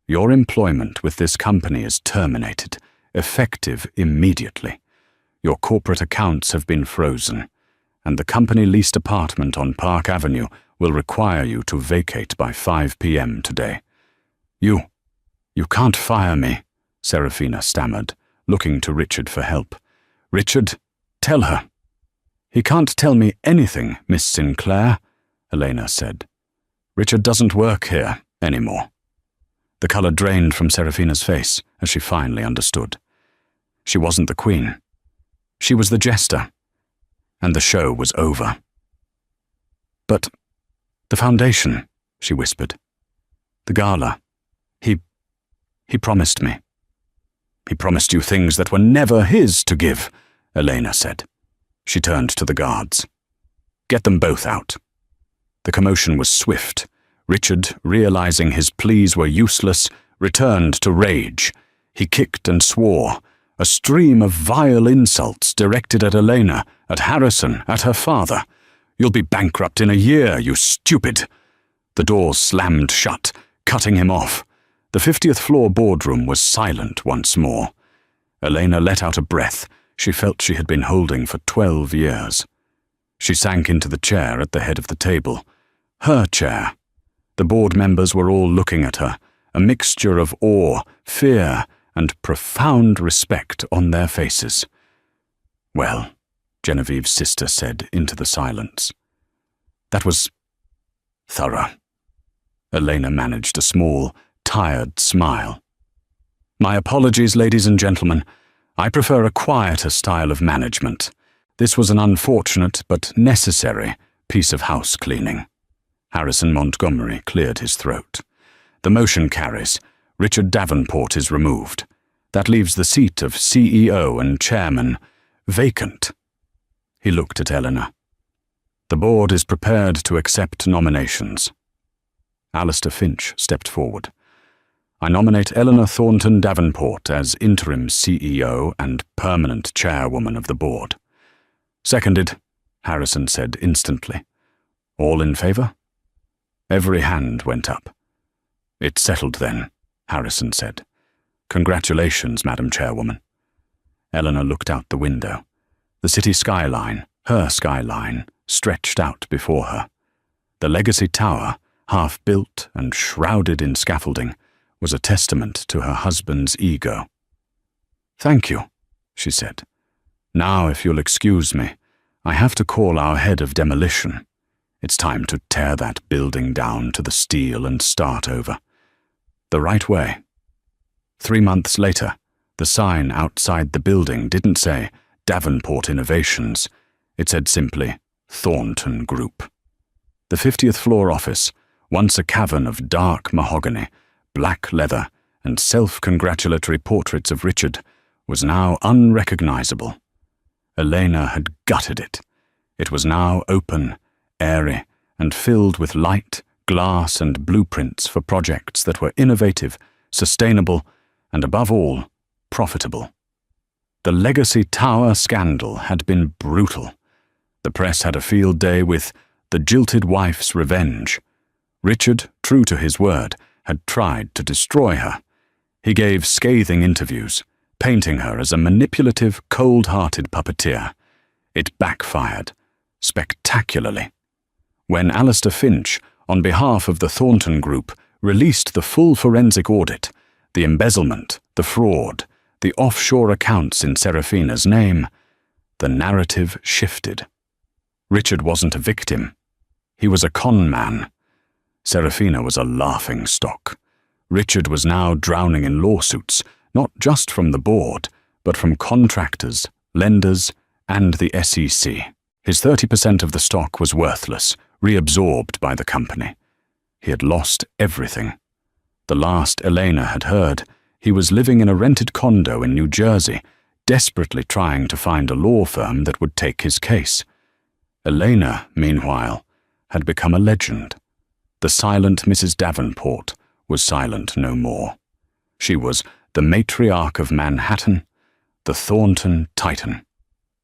your employment with this company is terminated, effective immediately. Your corporate accounts have been frozen, and the company-leased apartment on Park Avenue will require you to vacate by 5 p.m. today. You can't fire me," Serafina stammered, looking to Richard for help. "Richard, tell her." "He can't tell me anything, Miss Sinclair," Elena said. "Richard doesn't work here anymore." The color drained from Serafina's face as she finally understood. She wasn't the queen. She was the jester. And the show was over. "But the foundation," she whispered. "The gala. He promised me." "He promised you things that were never his to give," Elena said. She turned to the guards. "Get them both out." The commotion was swift. Richard, realizing his pleas were useless, returned to rage. He kicked and swore, a stream of vile insults directed at Elena, at Harrison, at her father. "You'll be bankrupt in a year, you stupid." The doors slammed shut, cutting him off. The 50th floor boardroom was silent once more. Elena let out a breath she felt she had been holding for 12 years. She sank into the chair at the head of the table. Her chair. The board members were all looking at her, a mixture of awe, fear, and profound respect on their faces. "Well," Genevieve's sister said into the silence. "That was thorough." Elena managed a small, tired smile. "My apologies, ladies and gentlemen. I prefer a quieter style of management. This was an unfortunate but necessary piece of house cleaning." Harrison Montgomery cleared his throat. "The motion carries. Richard Davenport is removed. That leaves the seat of CEO and chairman vacant." He looked at Eleanor. "The board is prepared to accept nominations." Alistair Finch stepped forward. "I nominate Eleanor Thornton Davenport as interim CEO and permanent chairwoman of the board." "Seconded," Harrison said instantly. "All in favour?" Every hand went up. "It's settled then," Harrison said. "Congratulations, Madam Chairwoman." Eleanor looked out the window. The city skyline, her skyline, stretched out before her. The Legacy Tower, half-built and shrouded in scaffolding, was a testament to her husband's ego. "Thank you," she said. "Now, if you'll excuse me, I have to call our head of demolition. It's time to tear that building down to the steel and start over. The right way." 3 months later, the sign outside the building didn't say Davenport Innovations. It said simply Thornton Group. The 50th floor office, once a cavern of dark mahogany, black leather, and self-congratulatory portraits of Richard, was now unrecognizable. Elena had gutted it. It was now open, airy, and filled with light, glass, and blueprints for projects that were innovative, sustainable, and above all, profitable. The Legacy Tower scandal had been brutal. The press had a field day with The Jilted Wife's Revenge. Richard, true to his word, had tried to destroy her. He gave scathing interviews, painting her as a manipulative, cold-hearted puppeteer. It backfired, spectacularly. When Alistair Finch, on behalf of the Thornton Group, released the full forensic audit, the embezzlement, the fraud, the offshore accounts in Serafina's name, the narrative shifted. Richard wasn't a victim. He was a con man. Serafina was a laughing stock. Richard was now drowning in lawsuits, not just from the board, but from contractors, lenders, and the SEC. His 30% of the stock was worthless, reabsorbed by the company. He had lost everything. The last Elena had heard, he was living in a rented condo in New Jersey, desperately trying to find a law firm that would take his case. Elena, meanwhile, had become a legend. The silent Mrs. Davenport was silent no more. She was the matriarch of Manhattan, the Thornton Titan.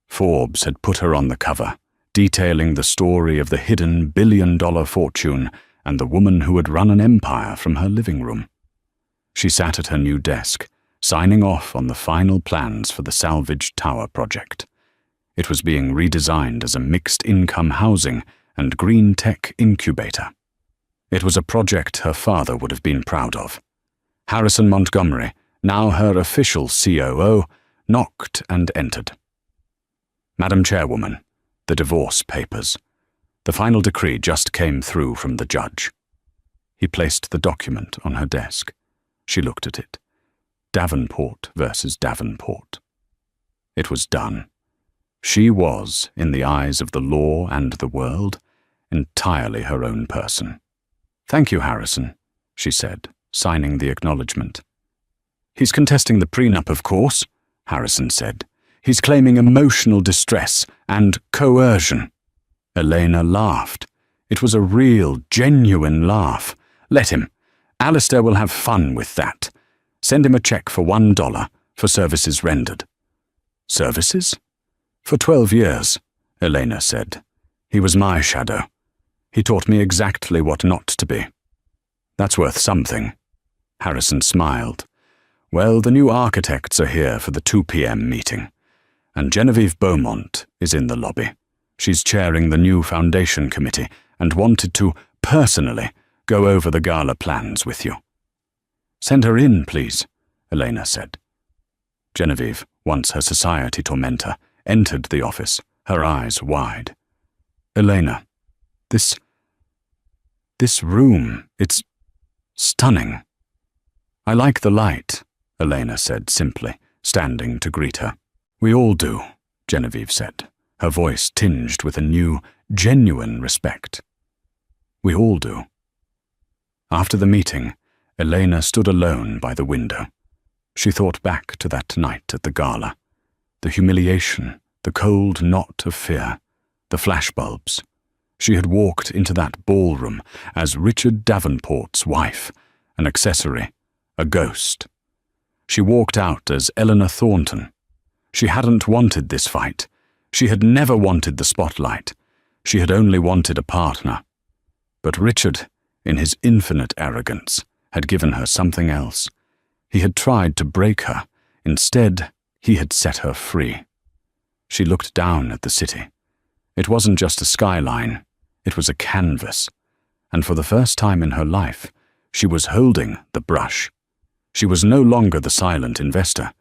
Forbes had put her on the cover, detailing the story of the hidden billion-dollar fortune and the woman who had run an empire from her living room. She sat at her new desk, signing off on the final plans for the salvage tower project. It was being redesigned as a mixed-income housing and green tech incubator. It was a project her father would have been proud of. Harrison Montgomery, now her official COO, knocked and entered. "Madam Chairwoman, the divorce papers. The final decree just came through from the judge." He placed the document on her desk. She looked at it. Davenport versus Davenport. It was done. She was, in the eyes of the law and the world, entirely her own person. "Thank you, Harrison," she said, signing the acknowledgement. "He's contesting the prenup, of course," Harrison said. "He's claiming emotional distress and coercion." Elena laughed. It was a real, genuine laugh. "Let him. Alistair will have fun with that. Send him a check for $1 for services rendered." "Services?" "For 12 years, Elena said. "He was my shadow. He taught me exactly what not to be." "That's worth something." Harrison smiled. "Well, the new architects are here for the 2 p.m. meeting, and Genevieve Beaumont is in the lobby. She's chairing the new foundation committee and wanted to, personally, go over the Gala plans with you." "Send her in, please," Elena said. Genevieve, once her society tormentor, entered the office, her eyes wide. Elena, this room, it's stunning. I like the light, Elena said simply, standing to greet her. We all do, Genevieve said, her voice tinged with a new, genuine respect. We all do. After the meeting, Elena stood alone by the window. She thought back to that night at the gala. The humiliation, the cold knot of fear, the flashbulbs. She had walked into that ballroom as Richard Davenport's wife, an accessory, a ghost. She walked out as Eleanor Thornton. She hadn't wanted this fight. She had never wanted the spotlight. She had only wanted a partner. But Richard, in his infinite arrogance, had given her something else. He had tried to break her. Instead, he had set her free. She looked down at the city. It wasn't just a skyline. It was a canvas. And for the first time in her life, she was holding the brush. She was no longer the silent investor.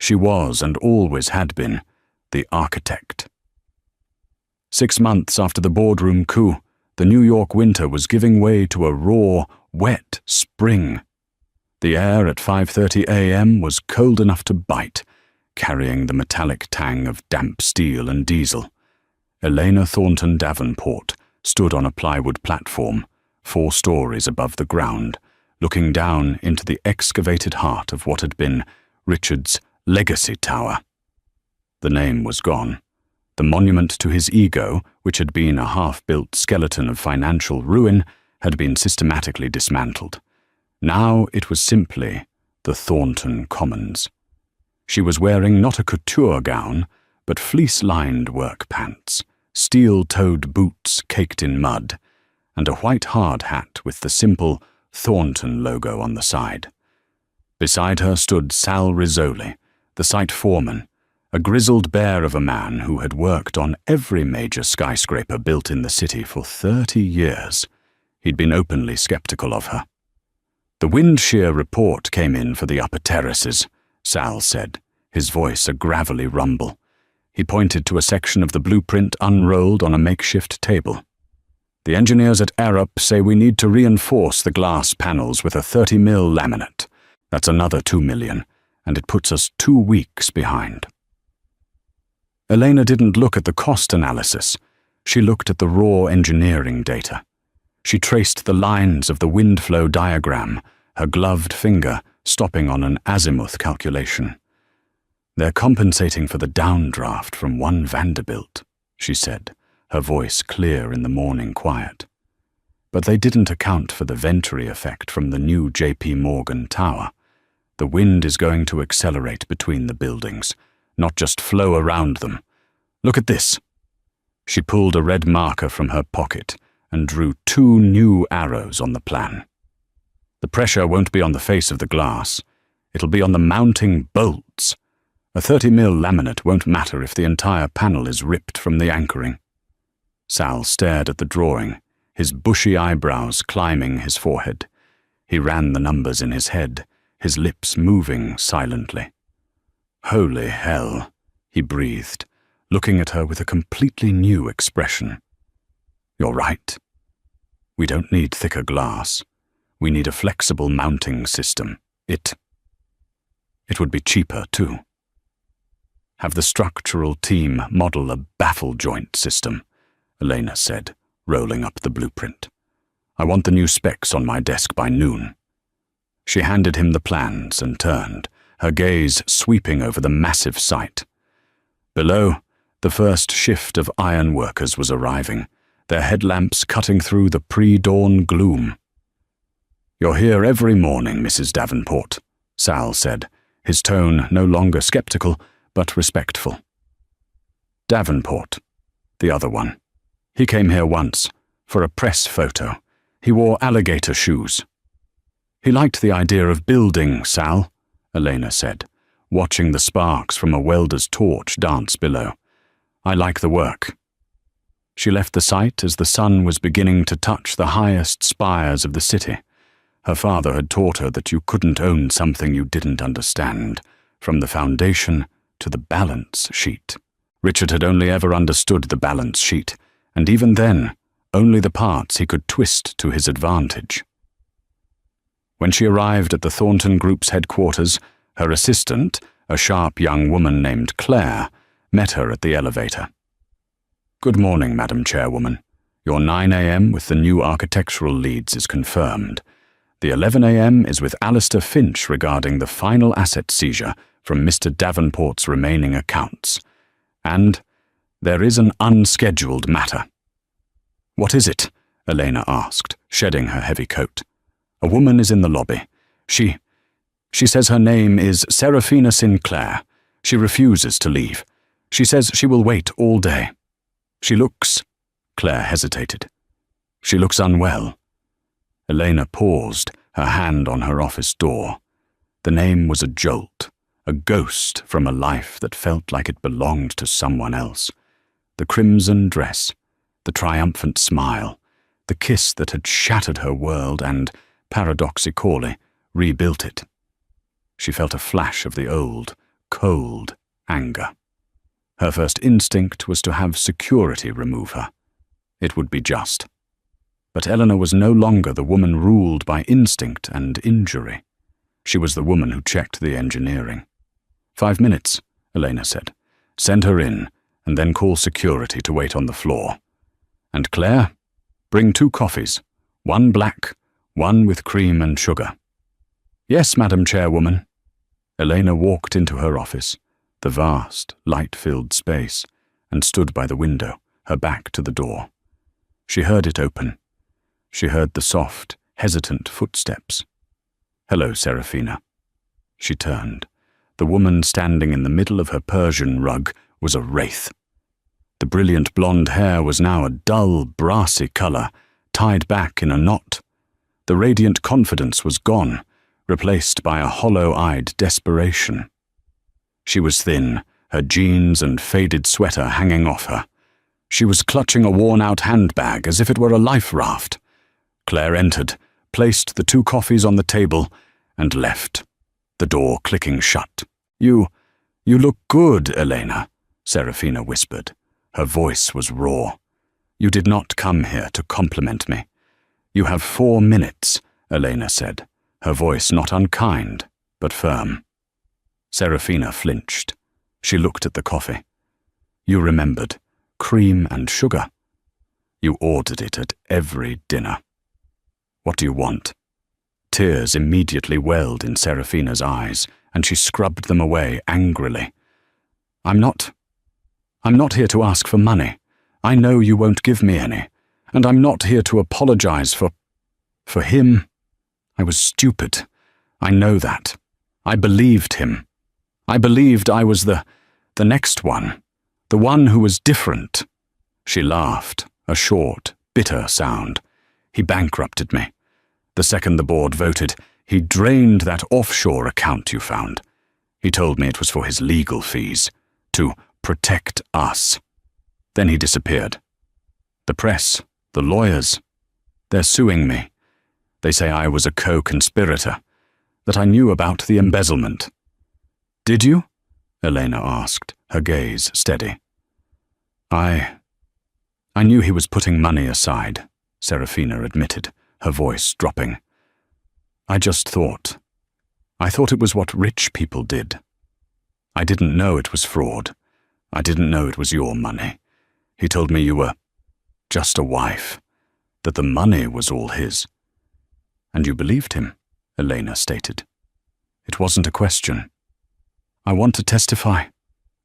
She was, and always had been, the architect. 6 months after the boardroom coup, the New York winter was giving way to a raw, wet spring. The air at 5:30 a.m. was cold enough to bite, carrying the metallic tang of damp steel and diesel. Elena Thornton Davenport stood on a plywood platform, 4 stories above the ground, looking down into the excavated heart of what had been Richard's legacy tower. The name was gone. The monument to his ego, which had been a half-built skeleton of financial ruin, had been systematically dismantled. Now it was simply the Thornton Commons. She was wearing not a couture gown, but fleece-lined work pants, steel-toed boots caked in mud, and a white hard hat with the simple Thornton logo on the side. Beside her stood Sal Rizzoli, the site foreman, a grizzled bear of a man who had worked on every major skyscraper built in the city for 30 years. He'd been openly skeptical of her. The wind shear report came in for the upper terraces, Sal said, his voice a gravelly rumble. He pointed to a section of the blueprint unrolled on a makeshift table. The engineers at Arup say we need to reinforce the glass panels with a 30mm laminate. That's another $2 million, and it puts us 2 weeks behind. Elena didn't look at the cost analysis. She looked at the raw engineering data. She traced the lines of the wind flow diagram, her gloved finger stopping on an azimuth calculation. They're compensating for the downdraft from one Vanderbilt, she said, her voice clear in the morning quiet. But they didn't account for the Venturi effect from the new J.P. Morgan Tower. The wind is going to accelerate between the buildings, not just flow around them. Look at this. She pulled a red marker from her pocket and drew 2 new arrows on the plan. The pressure won't be on the face of the glass. It'll be on the mounting bolts. A 30mm laminate won't matter if the entire panel is ripped from the anchoring. Sal stared at the drawing, his bushy eyebrows climbing his forehead. He ran the numbers in his head, his lips moving silently. Holy hell, he breathed, looking at her with a completely new expression. You're right. We don't need thicker glass. We need a flexible mounting system. It would be cheaper, too. Have the structural team model a baffle joint system, Elena said, rolling up the blueprint. I want the new specs on my desk by noon. She handed him the plans and turned, her gaze sweeping over the massive site. Below, the first shift of iron workers was arriving, their headlamps cutting through the pre-dawn gloom. You're here every morning, Mrs. Davenport, Sal said, his tone no longer skeptical, but respectful. Davenport, the other one. He came here once, for a press photo. He wore alligator shoes. He liked the idea of building, Sal, Elena said, watching the sparks from a welder's torch dance below. I like the work. She left the site as the sun was beginning to touch the highest spires of the city. Her father had taught her that you couldn't own something you didn't understand, from the foundation to the balance sheet. Richard had only ever understood the balance sheet, and even then, only the parts he could twist to his advantage. When she arrived at the Thornton Group's headquarters, her assistant, a sharp young woman named Claire, met her at the elevator. "Good morning, Madam Chairwoman. Your 9 a.m. with the new architectural leads is confirmed. The 11 a.m. is with Alistair Finch regarding the final asset seizure from Mr. Davenport's remaining accounts. And there is an unscheduled matter." "What is it?" Elena asked, shedding her heavy coat. "A woman is in the lobby. She says her name is Seraphina Sinclair. She refuses to leave. She says she will wait all day. She looks—" Claire hesitated. "She looks unwell." Elena paused, her hand on her office door. The name was a jolt, a ghost from a life that felt like it belonged to someone else. The crimson dress, the triumphant smile, the kiss that had shattered her world and, paradoxically, rebuilt it. She felt a flash of the old, cold anger. Her first instinct was to have security remove her. It would be just. But Eleanor was no longer the woman ruled by instinct and injury. She was the woman who checked the engineering. 5 minutes, Elena said. "Send her in, and then call security to wait on the floor. And Claire, bring 2 coffees, 1 black, 1 with cream and sugar." "Yes, Madam Chairwoman." Elena walked into her office, the vast, light-filled space, and stood by the window, her back to the door. She heard it open. She heard the soft, hesitant footsteps. "Hello, Seraphina." She turned. The woman standing in the middle of her Persian rug was a wraith. The brilliant blonde hair was now a dull, brassy color, tied back in a knot. The radiant confidence was gone, replaced by a hollow-eyed desperation. She was thin, her jeans and faded sweater hanging off her. She was clutching a worn-out handbag as if it were a life raft. Claire entered, placed the 2 coffees on the table, and left, the door clicking shut. You look good, Elena," Seraphina whispered. Her voice was raw. "You did not come here to compliment me." "You have 4 minutes," Elena said, her voice not unkind, but firm. Seraphina flinched. She looked at the coffee. "You remembered. Cream and sugar. You ordered it at every dinner. What do you want?" Tears immediately welled in Seraphina's eyes, and she scrubbed them away angrily. I'm not here to ask for money. I know you won't give me any, and I'm not here to apologize for him. I was stupid. I know that. I believed him. I believed I was the next one, the one who was different." She laughed, a short, bitter sound. "He bankrupted me. The second the board voted, he drained that offshore account you found. He told me it was for his legal fees, to protect us. Then he disappeared. The press, the lawyers, they're suing me. They say I was a co-conspirator, that I knew about the embezzlement." "Did you?" Elena asked, her gaze steady. I knew he was putting money aside," Seraphina admitted, her voice dropping. I thought it was what rich people did. I didn't know it was fraud. I didn't know it was your money. He told me you were just a wife, that the money was all his." "And you believed him," Elena stated. "It wasn't a question." "I want to testify,"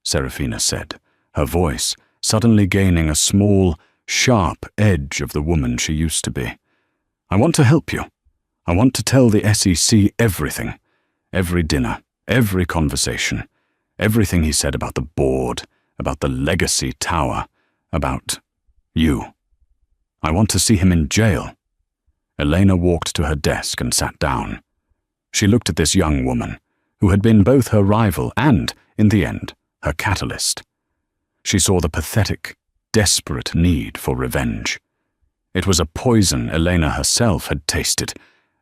Seraphina said, her voice suddenly gaining a small, sharp edge of the woman she used to be. "I want to help you. I want to tell the SEC everything. Every dinner, every conversation, everything he said about the board, about the Legacy Tower, about you. I want to see him in jail." Elena walked to her desk and sat down. She looked at this young woman, who had been both her rival and, in the end, her catalyst. She saw the pathetic, desperate need for revenge. It was a poison Elena herself had tasted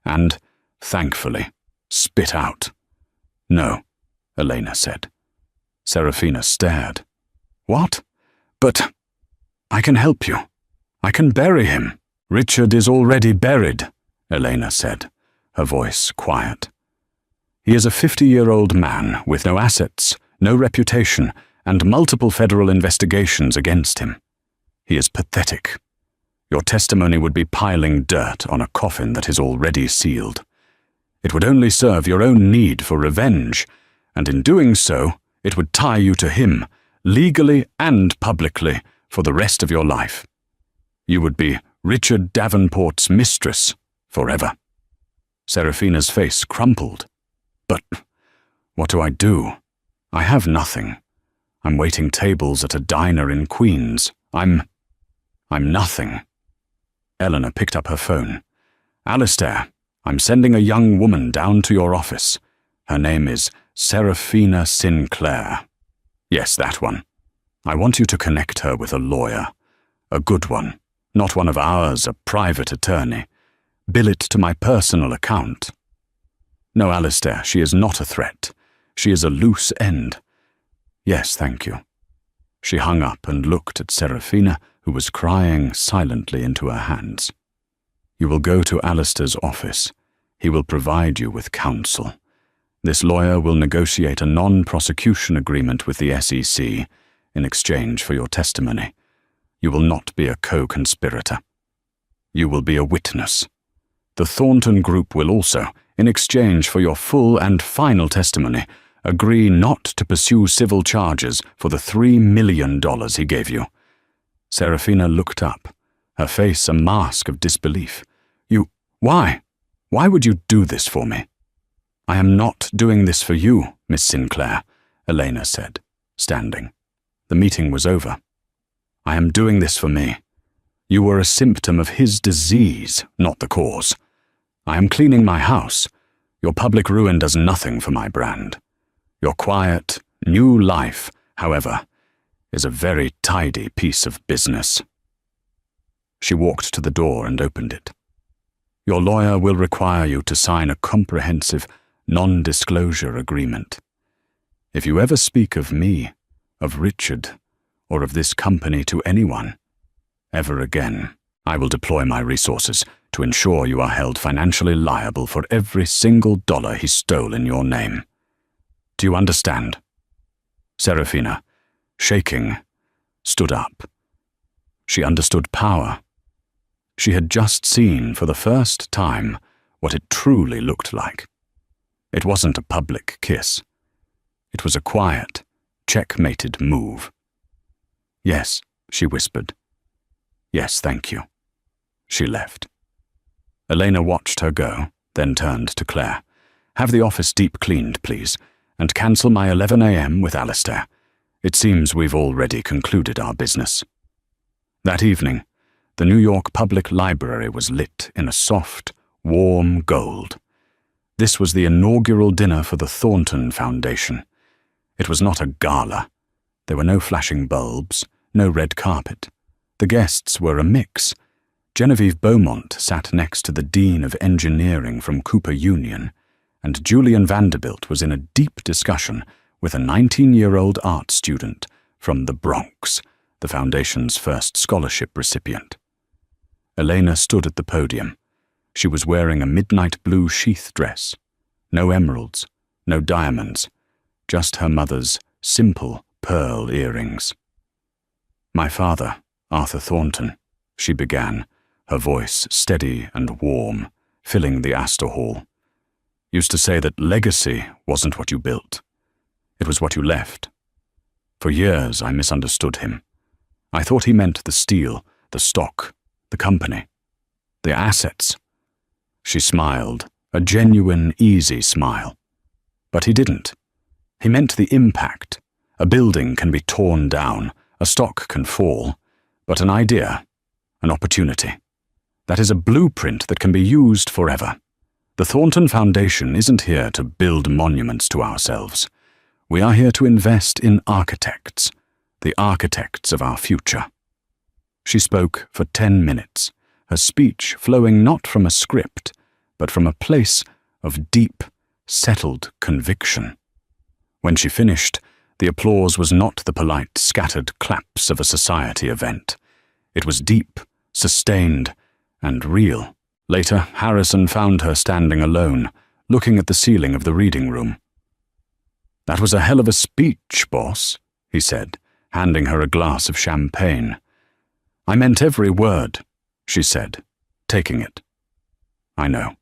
and, thankfully, spit out. No, Elena said. Serafina stared. What? But I can help you. I can bury him. Richard is already buried, Elena said, her voice quiet. He is a 50-year-old man with no assets, no reputation, and multiple federal investigations against him. He is pathetic. Your testimony would be piling dirt on a coffin that is already sealed. It would only serve your own need for revenge, and in doing so, it would tie you to him, legally and publicly, for the rest of your life. You would be Richard Davenport's mistress forever. Serafina's face crumpled. But what do I do? I have nothing. I'm waiting tables at a diner in Queens. I'm nothing. Eleanor picked up her phone. Alistair, I'm sending a young woman down to your office. Her name is Serafina Sinclair. Yes, that one. I want you to connect her with a lawyer. A good one. Not one of ours, a private attorney. Bill it to my personal account. No, Alistair, she is not a threat. She is a loose end. Yes, thank you. She hung up and looked at Serafina, who was crying silently into her hands. You will go to Alistair's office. He will provide you with counsel. This lawyer will negotiate a non-prosecution agreement with the SEC in exchange for your testimony. You will not be a co-conspirator. You will be a witness. The Thornton Group will also, in exchange for your full and final testimony, agree not to pursue civil charges for the $3 million he gave you. Serafina looked up, her face a mask of disbelief. Why? Why would you do this for me? I am not doing this for you, Miss Sinclair, Elena said, standing. The meeting was over. I am doing this for me. You were a symptom of his disease, not the cause. I am cleaning my house. Your public ruin does nothing for my brand. Your quiet, new life, however, is a very tidy piece of business. She walked to the door and opened it. Your lawyer will require you to sign a comprehensive non-disclosure agreement. If you ever speak of me, of Richard, or of this company to anyone, ever again, I will deploy my resources to ensure you are held financially liable for every single dollar he stole in your name. Do you understand? Serafina, shaking, stood up. She understood power. She had just seen for the first time what it truly looked like. It wasn't a public kiss. It was a quiet, checkmated move. Yes, she whispered. Yes, thank you. She left. Elena watched her go, then turned to Claire. Have the office deep cleaned, please, and cancel my 11 a.m. with Alistair. It seems we've already concluded our business. That evening, the New York Public Library was lit in a soft, warm gold. This was the inaugural dinner for the Thornton Foundation. It was not a gala. There were no flashing bulbs, no red carpet. The guests were a mix. Genevieve Beaumont sat next to the Dean of Engineering from Cooper Union, and Julian Vanderbilt was in a deep discussion with a 19-year-old art student from the Bronx, the Foundation's first scholarship recipient. Elena stood at the podium. She was wearing a midnight blue sheath dress. No emeralds, no diamonds, just her mother's simple pearl earrings. My father, Arthur Thornton, she began, her voice steady and warm, filling the Astor Hall, used to say that legacy wasn't what you built. It was what you left. For years I misunderstood him. I thought he meant the steel, the stock, the company, the assets. She smiled, a genuine, easy smile. But he didn't. He meant the impact. A building can be torn down, a stock can fall, but an idea, an opportunity, that is a blueprint that can be used forever. The Thornton Foundation isn't here to build monuments to ourselves. We are here to invest in architects, the architects of our future. She spoke for 10 minutes, her speech flowing not from a script, but from a place of deep, settled conviction. When she finished, the applause was not the polite, scattered claps of a society event. It was deep, sustained, and real. Later, Harrison found her standing alone, looking at the ceiling of the reading room. "That was a hell of a speech, boss," he said, handing her a glass of champagne. "I meant every word," she said, taking it. "I know."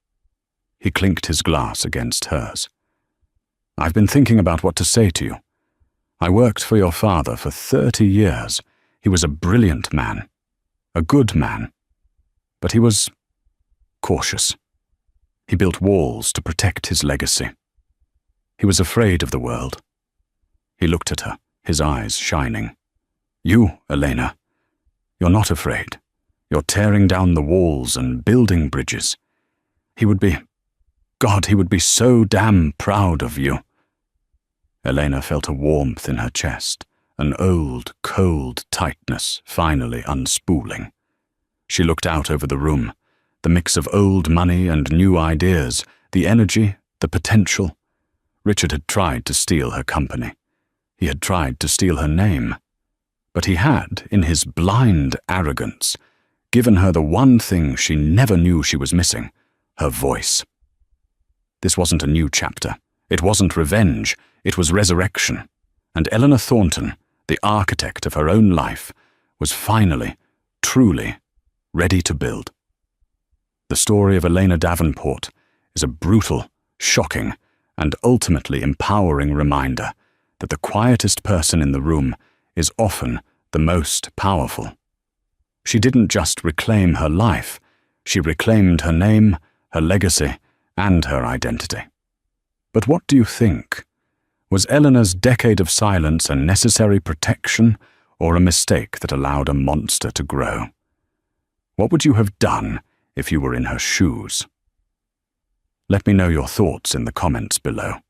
He clinked his glass against hers. "I've been thinking about what to say to you. I worked for your father for 30 years. He was a brilliant man, a good man, but he was cautious. He built walls to protect his legacy. He was afraid of the world." He looked at her, his eyes shining. "You, Elena, you're not afraid. You're tearing down the walls and building bridges. He would be so damn proud of you." Elena felt a warmth in her chest, an old, cold tightness finally unspooling. She looked out over the room, the mix of old money and new ideas, the energy, the potential. Richard had tried to steal her company. He had tried to steal her name. But he had, in his blind arrogance, given her the one thing she never knew she was missing, her voice. This wasn't a new chapter. It wasn't revenge. It was resurrection. And Eleanor Thornton, the architect of her own life, was finally, truly, ready to build. The story of Elena Davenport is a brutal, shocking, and ultimately empowering reminder that the quietest person in the room is often the most powerful. She didn't just reclaim her life, she reclaimed her name, her legacy, and her identity. But what do you think? Was Eleanor's decade of silence a necessary protection or a mistake that allowed a monster to grow? What would you have done if you were in her shoes? Let me know your thoughts in the comments below.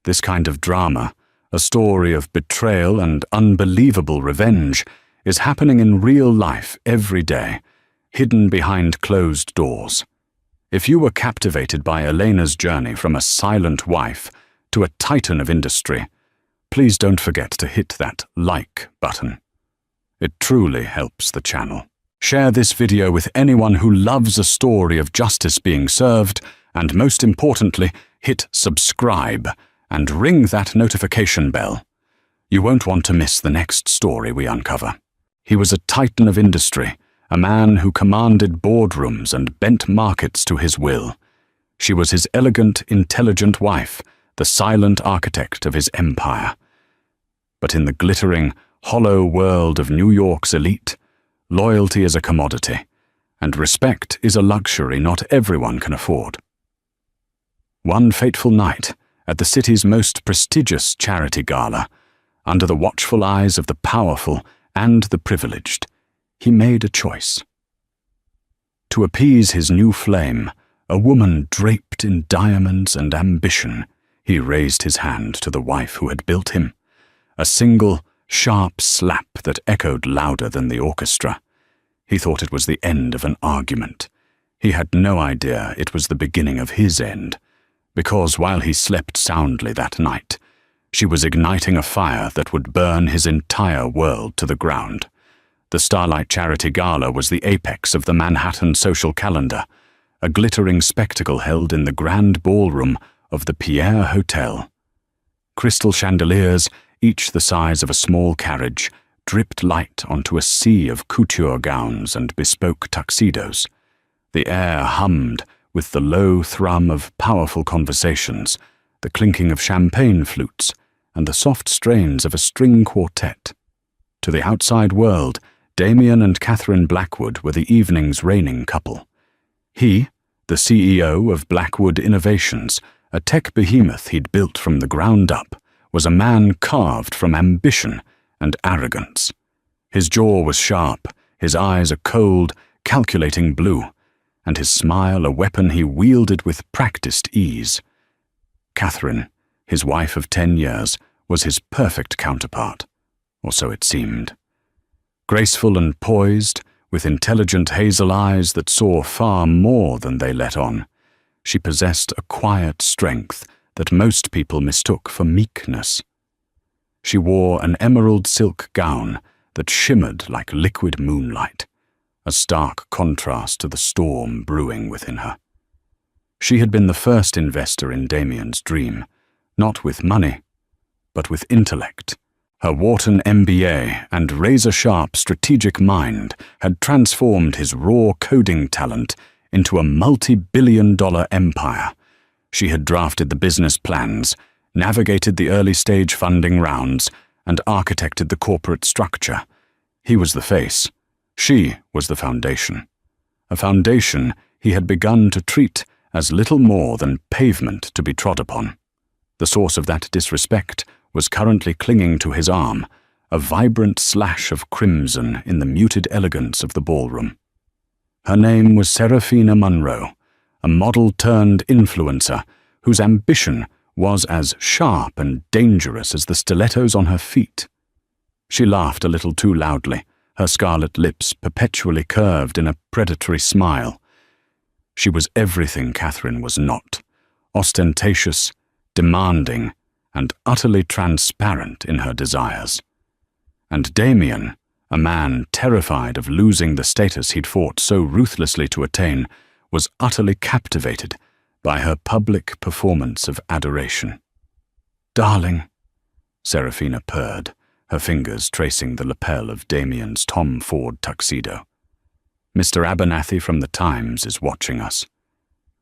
This kind of drama, a story of betrayal and unbelievable revenge, is happening in real life every day, hidden behind closed doors. If you were captivated by Elena's journey from a silent wife to a titan of industry, please don't forget to hit that like button. It truly helps the channel. Share this video with anyone who loves a story of justice being served, and most importantly, hit subscribe and ring that notification bell. You won't want to miss the next story we uncover. He was a titan of industry, a man who commanded boardrooms and bent markets to his will. She was his elegant, intelligent wife, the silent architect of his empire. But in the glittering, hollow world of New York's elite, loyalty is a commodity, and respect is a luxury not everyone can afford. One fateful night, at the city's most prestigious charity gala, under the watchful eyes of the powerful and the privileged, he made a choice. To appease his new flame, a woman draped in diamonds and ambition, he raised his hand to the wife who had built him. A single, sharp slap that echoed louder than the orchestra. He thought it was the end of an argument. He had no idea it was the beginning of his end, because while he slept soundly that night, she was igniting a fire that would burn his entire world to the ground. The Starlight Charity Gala was the apex of the Manhattan social calendar, a glittering spectacle held in the grand ballroom of the Pierre Hotel. Crystal chandeliers, each the size of a small carriage, dripped light onto a sea of couture gowns and bespoke tuxedos. The air hummed with the low thrum of powerful conversations, the clinking of champagne flutes, and the soft strains of a string quartet. To the outside world, Damien and Catherine Blackwood were the evening's reigning couple. He, the CEO of Blackwood Innovations, a tech behemoth he'd built from the ground up, was a man carved from ambition and arrogance. His jaw was sharp, his eyes a cold, calculating blue, and his smile a weapon he wielded with practiced ease. Catherine, his wife of 10 years, was his perfect counterpart, or so it seemed. Graceful and poised, with intelligent hazel eyes that saw far more than they let on, she possessed a quiet strength that most people mistook for meekness. She wore an emerald silk gown that shimmered like liquid moonlight, a stark contrast to the storm brewing within her. She had been the first investor in Damien's dream, not with money, but with intellect. Her Wharton MBA and razor-sharp strategic mind had transformed his raw coding talent into a multi-billion-dollar empire. She had drafted the business plans, navigated the early-stage funding rounds, and architected the corporate structure. He was the face. She was the foundation. A foundation he had begun to treat as little more than pavement to be trod upon. The source of that disrespect was currently clinging to his arm, a vibrant slash of crimson in the muted elegance of the ballroom. Her name was Seraphina Munro, a model-turned-influencer whose ambition was as sharp and dangerous as the stilettos on her feet. She laughed a little too loudly, her scarlet lips perpetually curved in a predatory smile. She was everything Catherine was not, ostentatious, demanding, and utterly transparent in her desires. And Damien, a man terrified of losing the status he'd fought so ruthlessly to attain, was utterly captivated by her public performance of adoration. "Darling," Seraphina purred, her fingers tracing the lapel of Damien's Tom Ford tuxedo. "Mr. Abernathy from the Times is watching us.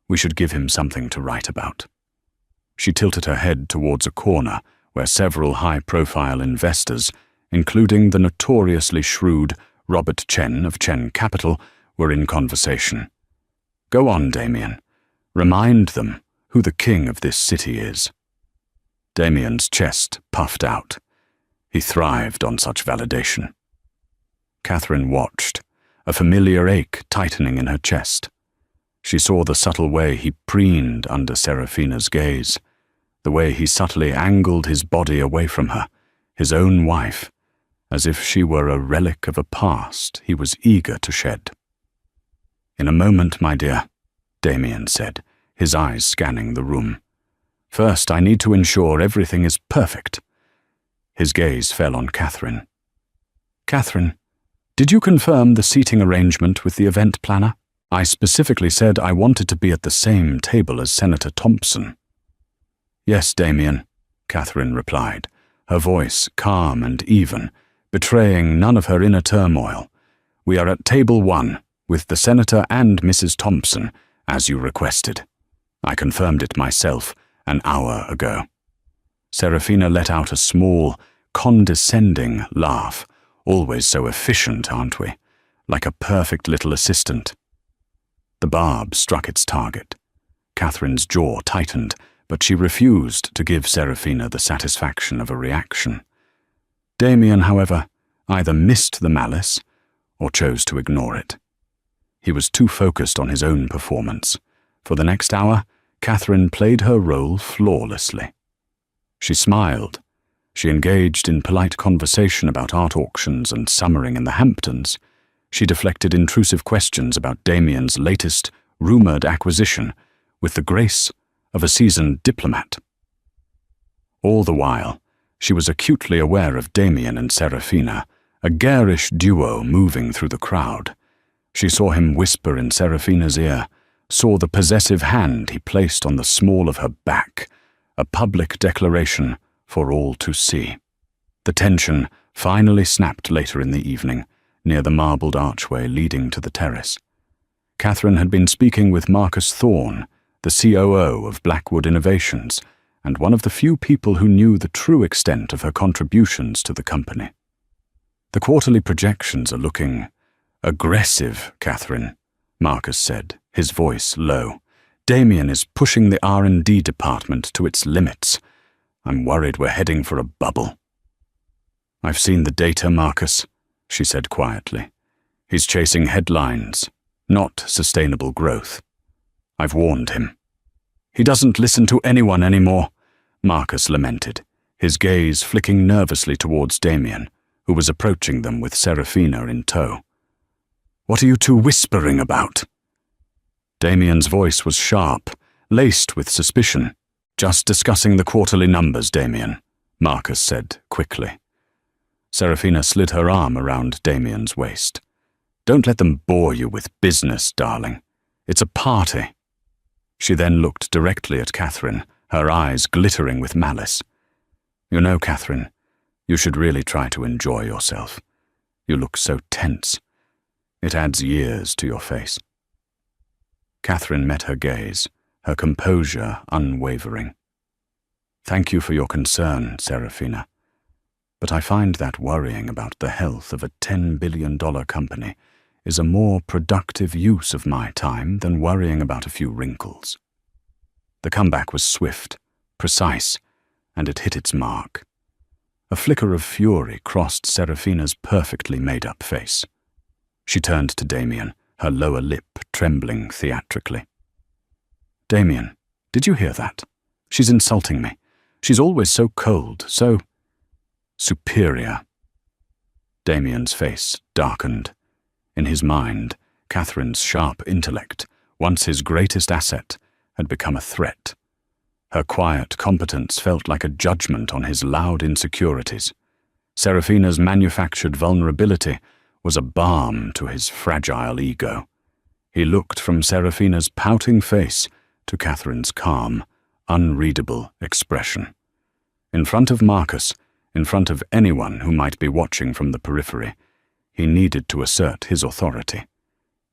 We should give him something to write about." She tilted her head towards a corner where several high-profile investors, including the notoriously shrewd Robert Chen of Chen Capital, were in conversation. "Go on, Damien. Remind them who the king of this city is." Damien's chest puffed out. He thrived on such validation. Catherine watched, a familiar ache tightening in her chest. She saw the subtle way he preened under Seraphina's gaze, the way he subtly angled his body away from her, his own wife, as if she were a relic of a past he was eager to shed. "In a moment, my dear," Damien said, his eyes scanning the room. "First, I need to ensure everything is perfect." His gaze fell on Catherine. "Catherine, did you confirm the seating arrangement with the event planner? I specifically said I wanted to be at the same table as Senator Thompson." "Yes, Damien," Catherine replied, her voice calm and even, betraying none of her inner turmoil. "We are at table 1, with the Senator and Mrs. Thompson, as you requested. I confirmed it myself an hour ago." Seraphina let out a small, condescending laugh. "Always so efficient, aren't we? Like a perfect little assistant." The barb struck its target. Catherine's jaw tightened, but she refused to give Seraphina the satisfaction of a reaction. Damien, however, either missed the malice or chose to ignore it. He was too focused on his own performance. For the next hour, Catherine played her role flawlessly. She smiled. She engaged in polite conversation about art auctions and summering in the Hamptons. She deflected intrusive questions about Damien's latest, rumored acquisition with the grace of a seasoned diplomat. All the while, she was acutely aware of Damien and Seraphina, a garish duo moving through the crowd. She saw him whisper in Seraphina's ear, saw the possessive hand he placed on the small of her back, a public declaration for all to see. The tension finally snapped later in the evening, near the marbled archway leading to the terrace. Catherine had been speaking with Marcus Thorne, the COO of Blackwood Innovations, and one of the few people who knew the true extent of her contributions to the company. "The quarterly projections are looking aggressive, Catherine," Marcus said, his voice low. "Damien is pushing the R&D department to its limits. I'm worried we're heading for a bubble." "I've seen the data, Marcus," she said quietly. "He's chasing headlines, not sustainable growth. I've warned him." "He doesn't listen to anyone anymore," Marcus lamented, his gaze flicking nervously towards Damien, who was approaching them with Seraphina in tow. "What are you two whispering about?" Damien's voice was sharp, laced with suspicion. Just discussing the quarterly numbers, Damien, Marcus said quickly. Serafina slid her arm around Damien's waist. Don't let them bore you with business, darling. It's a party. She then looked directly at Catherine, her eyes glittering with malice. You know, Catherine, you should really try to enjoy yourself. You look so tense. It adds years to your face. Catherine met her gaze, her composure unwavering. Thank you for your concern, Serafina. But I find that worrying about the health of a $10 billion company is a more productive use of my time than worrying about a few wrinkles. The comeback was swift, precise, and it hit its mark. A flicker of fury crossed Serafina's perfectly made-up face. She turned to Damien, her lower lip trembling theatrically. Damien, did you hear that? She's insulting me. She's always so cold, so superior. Damien's face darkened. In his mind, Catherine's sharp intellect, once his greatest asset, had become a threat. Her quiet competence felt like a judgment on his loud insecurities. Serafina's manufactured vulnerability was a balm to his fragile ego. He looked from Serafina's pouting face to Catherine's calm, unreadable expression. In front of Marcus, in front of anyone who might be watching from the periphery, he needed to assert his authority.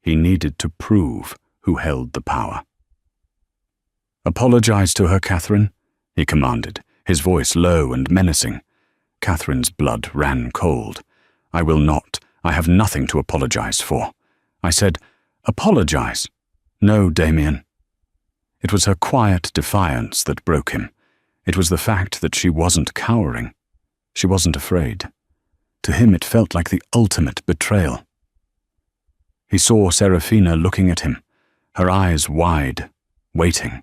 He needed to prove who held the power. Apologize to her, Catherine, he commanded, his voice low and menacing. Catherine's blood ran cold. I will not. I have nothing to apologize for. I said, apologize. No, Damien. It was her quiet defiance that broke him. It was the fact that she wasn't cowering. She wasn't afraid. To him it felt like the ultimate betrayal. He saw Serafina looking at him, her eyes wide, waiting.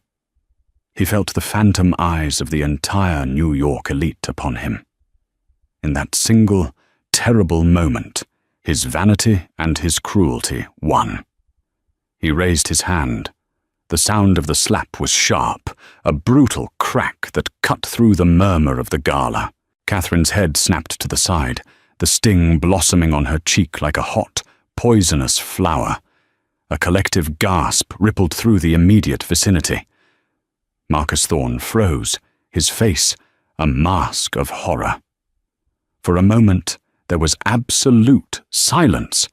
He felt the phantom eyes of the entire New York elite upon him. In that single, terrible moment, his vanity and his cruelty won. He raised his hand. The sound of the slap was sharp, a brutal crack that cut through the murmur of the Gala. Catherine's head snapped to the side, the sting blossoming on her cheek like a hot, poisonous flower. A collective gasp rippled through the immediate vicinity. Marcus Thorne froze, his face a mask of horror. For a moment, there was absolute silence,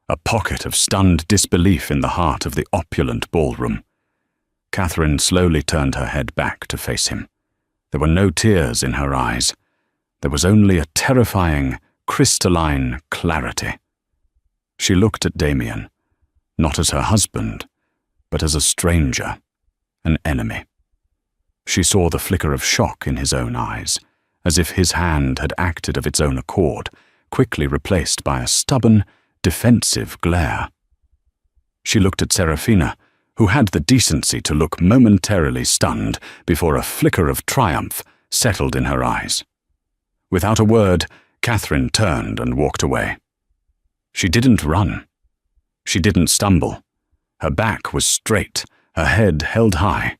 a pocket of stunned disbelief in the heart of the opulent ballroom. Catherine slowly turned her head back to face him. There were no tears in her eyes. There was only a terrifying, crystalline clarity. She looked at Damien, not as her husband, but as a stranger, an enemy. She saw the flicker of shock in his own eyes, as if his hand had acted of its own accord, quickly replaced by a stubborn, defensive glare. She looked at Serafina, who had the decency to look momentarily stunned before a flicker of triumph settled in her eyes. Without a word, Catherine turned and walked away. She didn't run. She didn't stumble. Her back was straight, her head held high.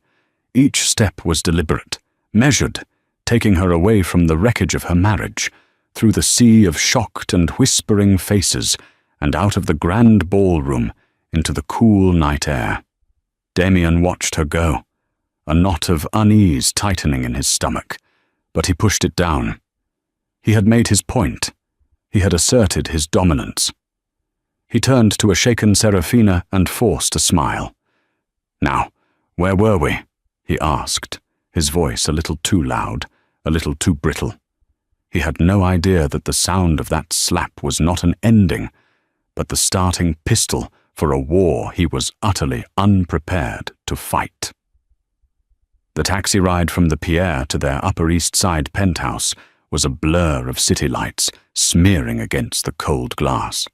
Each step was deliberate, measured, taking her away from the wreckage of her marriage, through the sea of shocked and whispering faces, and out of the grand ballroom into the cool night air. Damien watched her go, a knot of unease tightening in his stomach, but he pushed it down. He had made his point. He had asserted his dominance. He turned to a shaken Serafina and forced a smile. Now, where were we? He asked, his voice a little too loud, a little too brittle. He had no idea that the sound of that slap was not an ending, but the starting pistol for a war he was utterly unprepared to fight. The taxi ride from the Pierre to their Upper East Side penthouse was a blur of city lights smearing against the cold glass.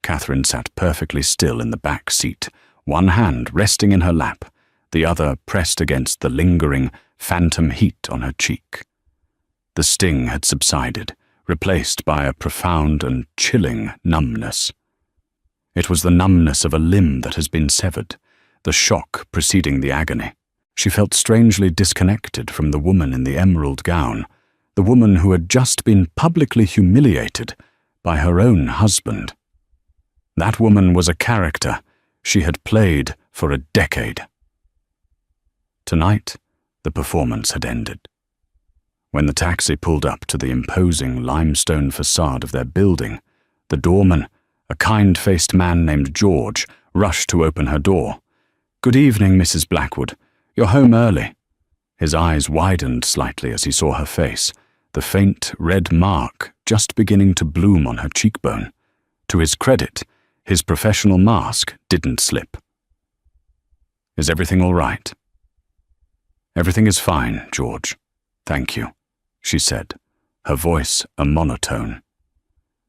Catherine sat perfectly still in the back seat, one hand resting in her lap, the other pressed against the lingering, phantom heat on her cheek. The sting had subsided, replaced by a profound and chilling numbness. It was the numbness of a limb that has been severed, the shock preceding the agony. She felt strangely disconnected from the woman in the emerald gown, the woman who had just been publicly humiliated by her own husband. That woman was a character she had played for a decade. Tonight, the performance had ended. When the taxi pulled up to the imposing limestone facade of their building, the doorman, a kind-faced man named George, rushed to open her door. "Good evening, Mrs. Blackwood. You're home early." His eyes widened slightly as he saw her face, the faint red mark just beginning to bloom on her cheekbone. To his credit, his professional mask didn't slip. "Is everything all right?" "Everything is fine, George. Thank you," she said, her voice a monotone.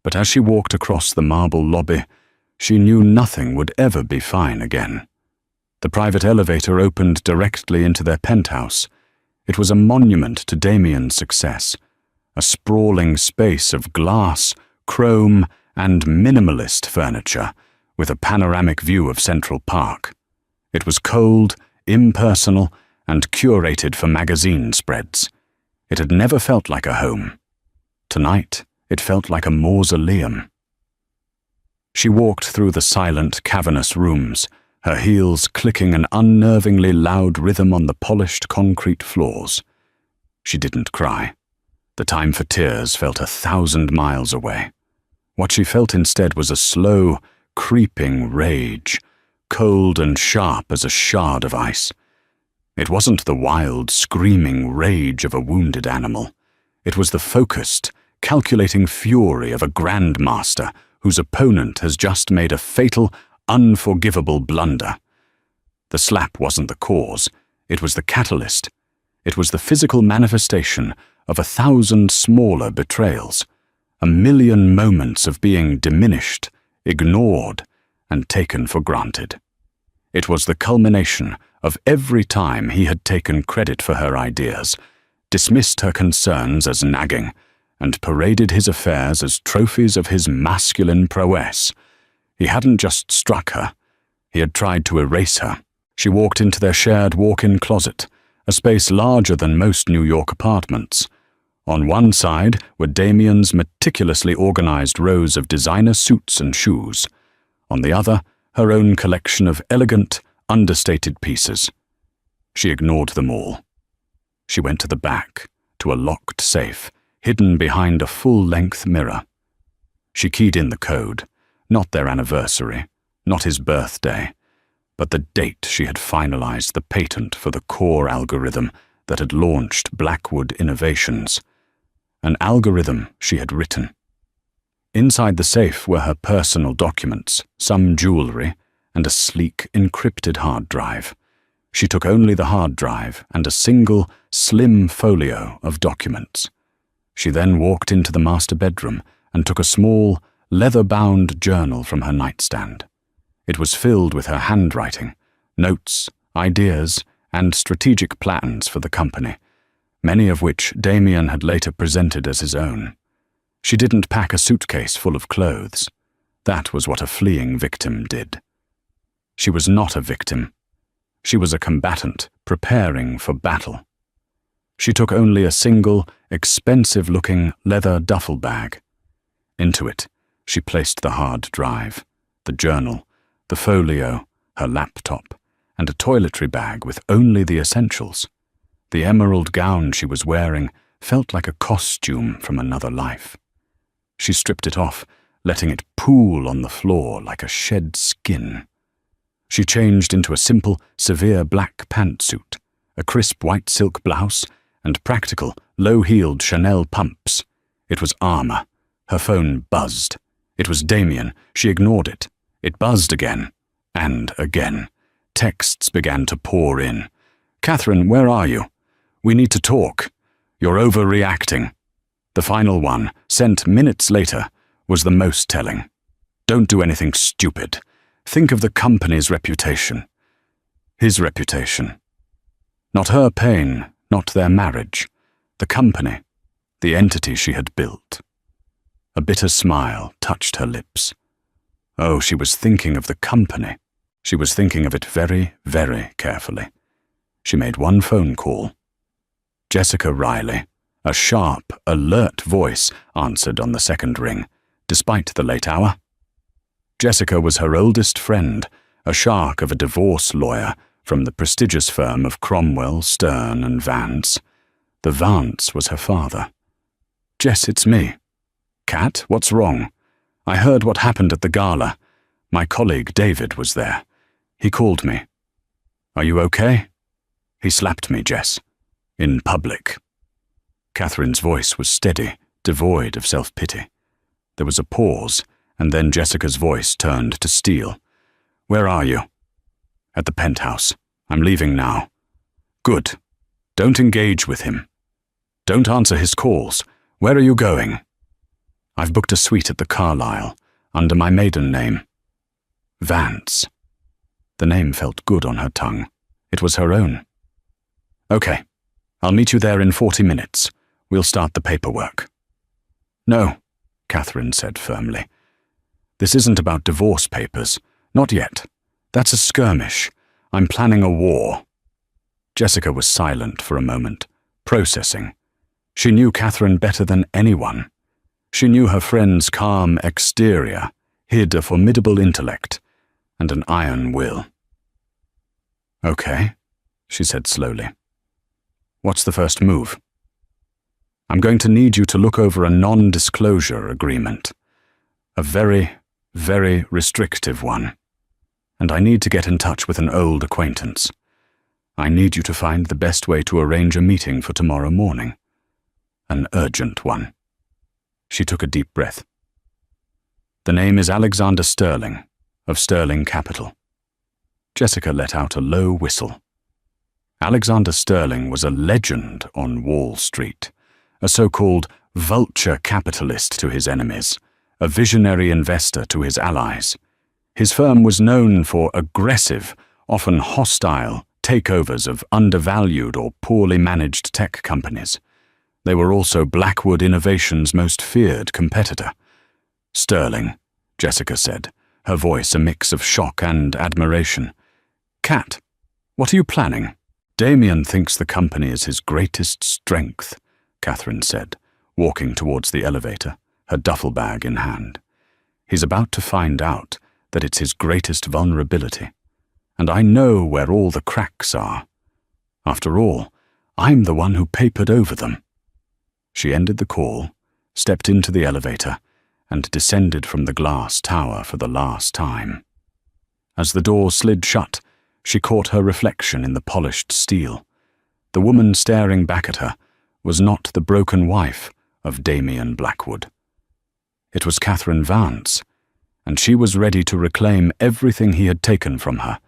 But as she walked across the marble lobby, she knew nothing would ever be fine again. The private elevator opened directly into their penthouse. It was a monument to Damien's success, a sprawling space of glass, chrome, and minimalist furniture, with a panoramic view of Central Park. It was cold, impersonal, and curated for magazine spreads. It had never felt like a home. Tonight, it felt like a mausoleum. She walked through the silent, cavernous rooms, her heels clicking an unnervingly loud rhythm on the polished concrete floors. She didn't cry. The time for tears felt 1,000 miles away. What she felt instead was a slow, creeping rage, cold and sharp as a shard of ice. It wasn't the wild, screaming rage of a wounded animal. It was the focused, calculating fury of a grandmaster whose opponent has just made a fatal, unforgivable blunder. The slap wasn't the cause, it was the catalyst. It was the physical manifestation of 1,000 smaller betrayals, 1,000,000 moments of being diminished, ignored, and taken for granted. It was the culmination of every time he had taken credit for her ideas, dismissed her concerns as nagging, and paraded his affairs as trophies of his masculine prowess. He hadn't just struck her, he had tried to erase her. She walked into their shared walk-in closet, a space larger than most New York apartments. On one side were Damien's meticulously organized rows of designer suits and shoes. On the other, her own collection of elegant, understated pieces. She ignored them all. She went to the back, to a locked safe, hidden behind a full-length mirror. She keyed in the code, not their anniversary, not his birthday, but the date she had finalized the patent for the core algorithm that had launched Blackwood Innovations. An algorithm she had written. Inside the safe were her personal documents, some jewelry, and a sleek, encrypted hard drive. She took only the hard drive and a single, slim folio of documents. She then walked into the master bedroom and took a small, leather-bound journal from her nightstand. It was filled with her handwriting, notes, ideas, and strategic plans for the company, many of which Damien had later presented as his own. She didn't pack a suitcase full of clothes. That was what a fleeing victim did. She was not a victim. She was a combatant preparing for battle. She took only a single, expensive-looking leather duffel bag. Into it, she placed the hard drive, the journal, the folio, her laptop, and a toiletry bag with only the essentials. The emerald gown she was wearing felt like a costume from another life. She stripped it off, letting it pool on the floor like a shed skin. She changed into a simple, severe black pantsuit, a crisp white silk blouse, and practical, low-heeled Chanel pumps. It was armor. Her phone buzzed. It was Damien. She ignored it. It buzzed again. And again. Texts began to pour in. "Catherine, where are you? We need to talk. You're overreacting." The final one, sent minutes later, was the most telling. "Don't do anything stupid. Think of the company's reputation." His reputation. Not her pain, not their marriage. The company, the entity she had built. A bitter smile touched her lips. Oh, she was thinking of the company. She was thinking of it very, very carefully. She made one phone call. Jessica Riley, a sharp, alert voice, answered on the second ring, despite the late hour. Jessica was her oldest friend, a shark of a divorce lawyer from the prestigious firm of Cromwell, Stern and Vance. The Vance was her father. "Jess, it's me." "Kat, what's wrong? I heard what happened at the gala. My colleague David was there. He called me." "Are you okay?" "He slapped me, Jess. In public." Catherine's voice was steady, devoid of self-pity. There was a pause, and then Jessica's voice turned to steel. "Where are you?" "At the penthouse. I'm leaving now." "Good. Don't engage with him. Don't answer his calls. Where are you going?" "I've booked a suite at the Carlisle, under my maiden name." Vance. The name felt good on her tongue. It was her own. "Okay. I'll meet you there in 40 minutes. We'll start the paperwork." "No," Catherine said firmly. "This isn't about divorce papers. Not yet. That's a skirmish. I'm planning a war." Jessica was silent for a moment, processing. She knew Catherine better than anyone. She knew her friend's calm exterior hid a formidable intellect and an iron will. "Okay," she said slowly. "What's the first move?" "I'm going to need you to look over a non-disclosure agreement. A very, very restrictive one. And I need to get in touch with an old acquaintance. I need you to find the best way to arrange a meeting for tomorrow morning. An urgent one." She took a deep breath. "The name is Alexander Sterling, of Sterling Capital." Jessica let out a low whistle. Alexander Sterling was a legend on Wall Street, a so-called vulture capitalist to his enemies, a visionary investor to his allies. His firm was known for aggressive, often hostile, takeovers of undervalued or poorly managed tech companies. They were also Blackwood Innovation's most feared competitor. "Sterling," Jessica said, her voice a mix of shock and admiration. "Kat, what are you planning?" "Damien thinks the company is his greatest strength," Catherine said, walking towards the elevator, her duffel bag in hand. "He's about to find out that it's his greatest vulnerability. And I know where all the cracks are. After all, I'm the one who papered over them." She ended the call, stepped into the elevator, and descended from the glass tower for the last time. As the door slid shut, she caught her reflection in the polished steel. The woman staring back at her was not the broken wife of Damien Blackwood. It was Catherine Vance, and she was ready to reclaim everything he had taken from her,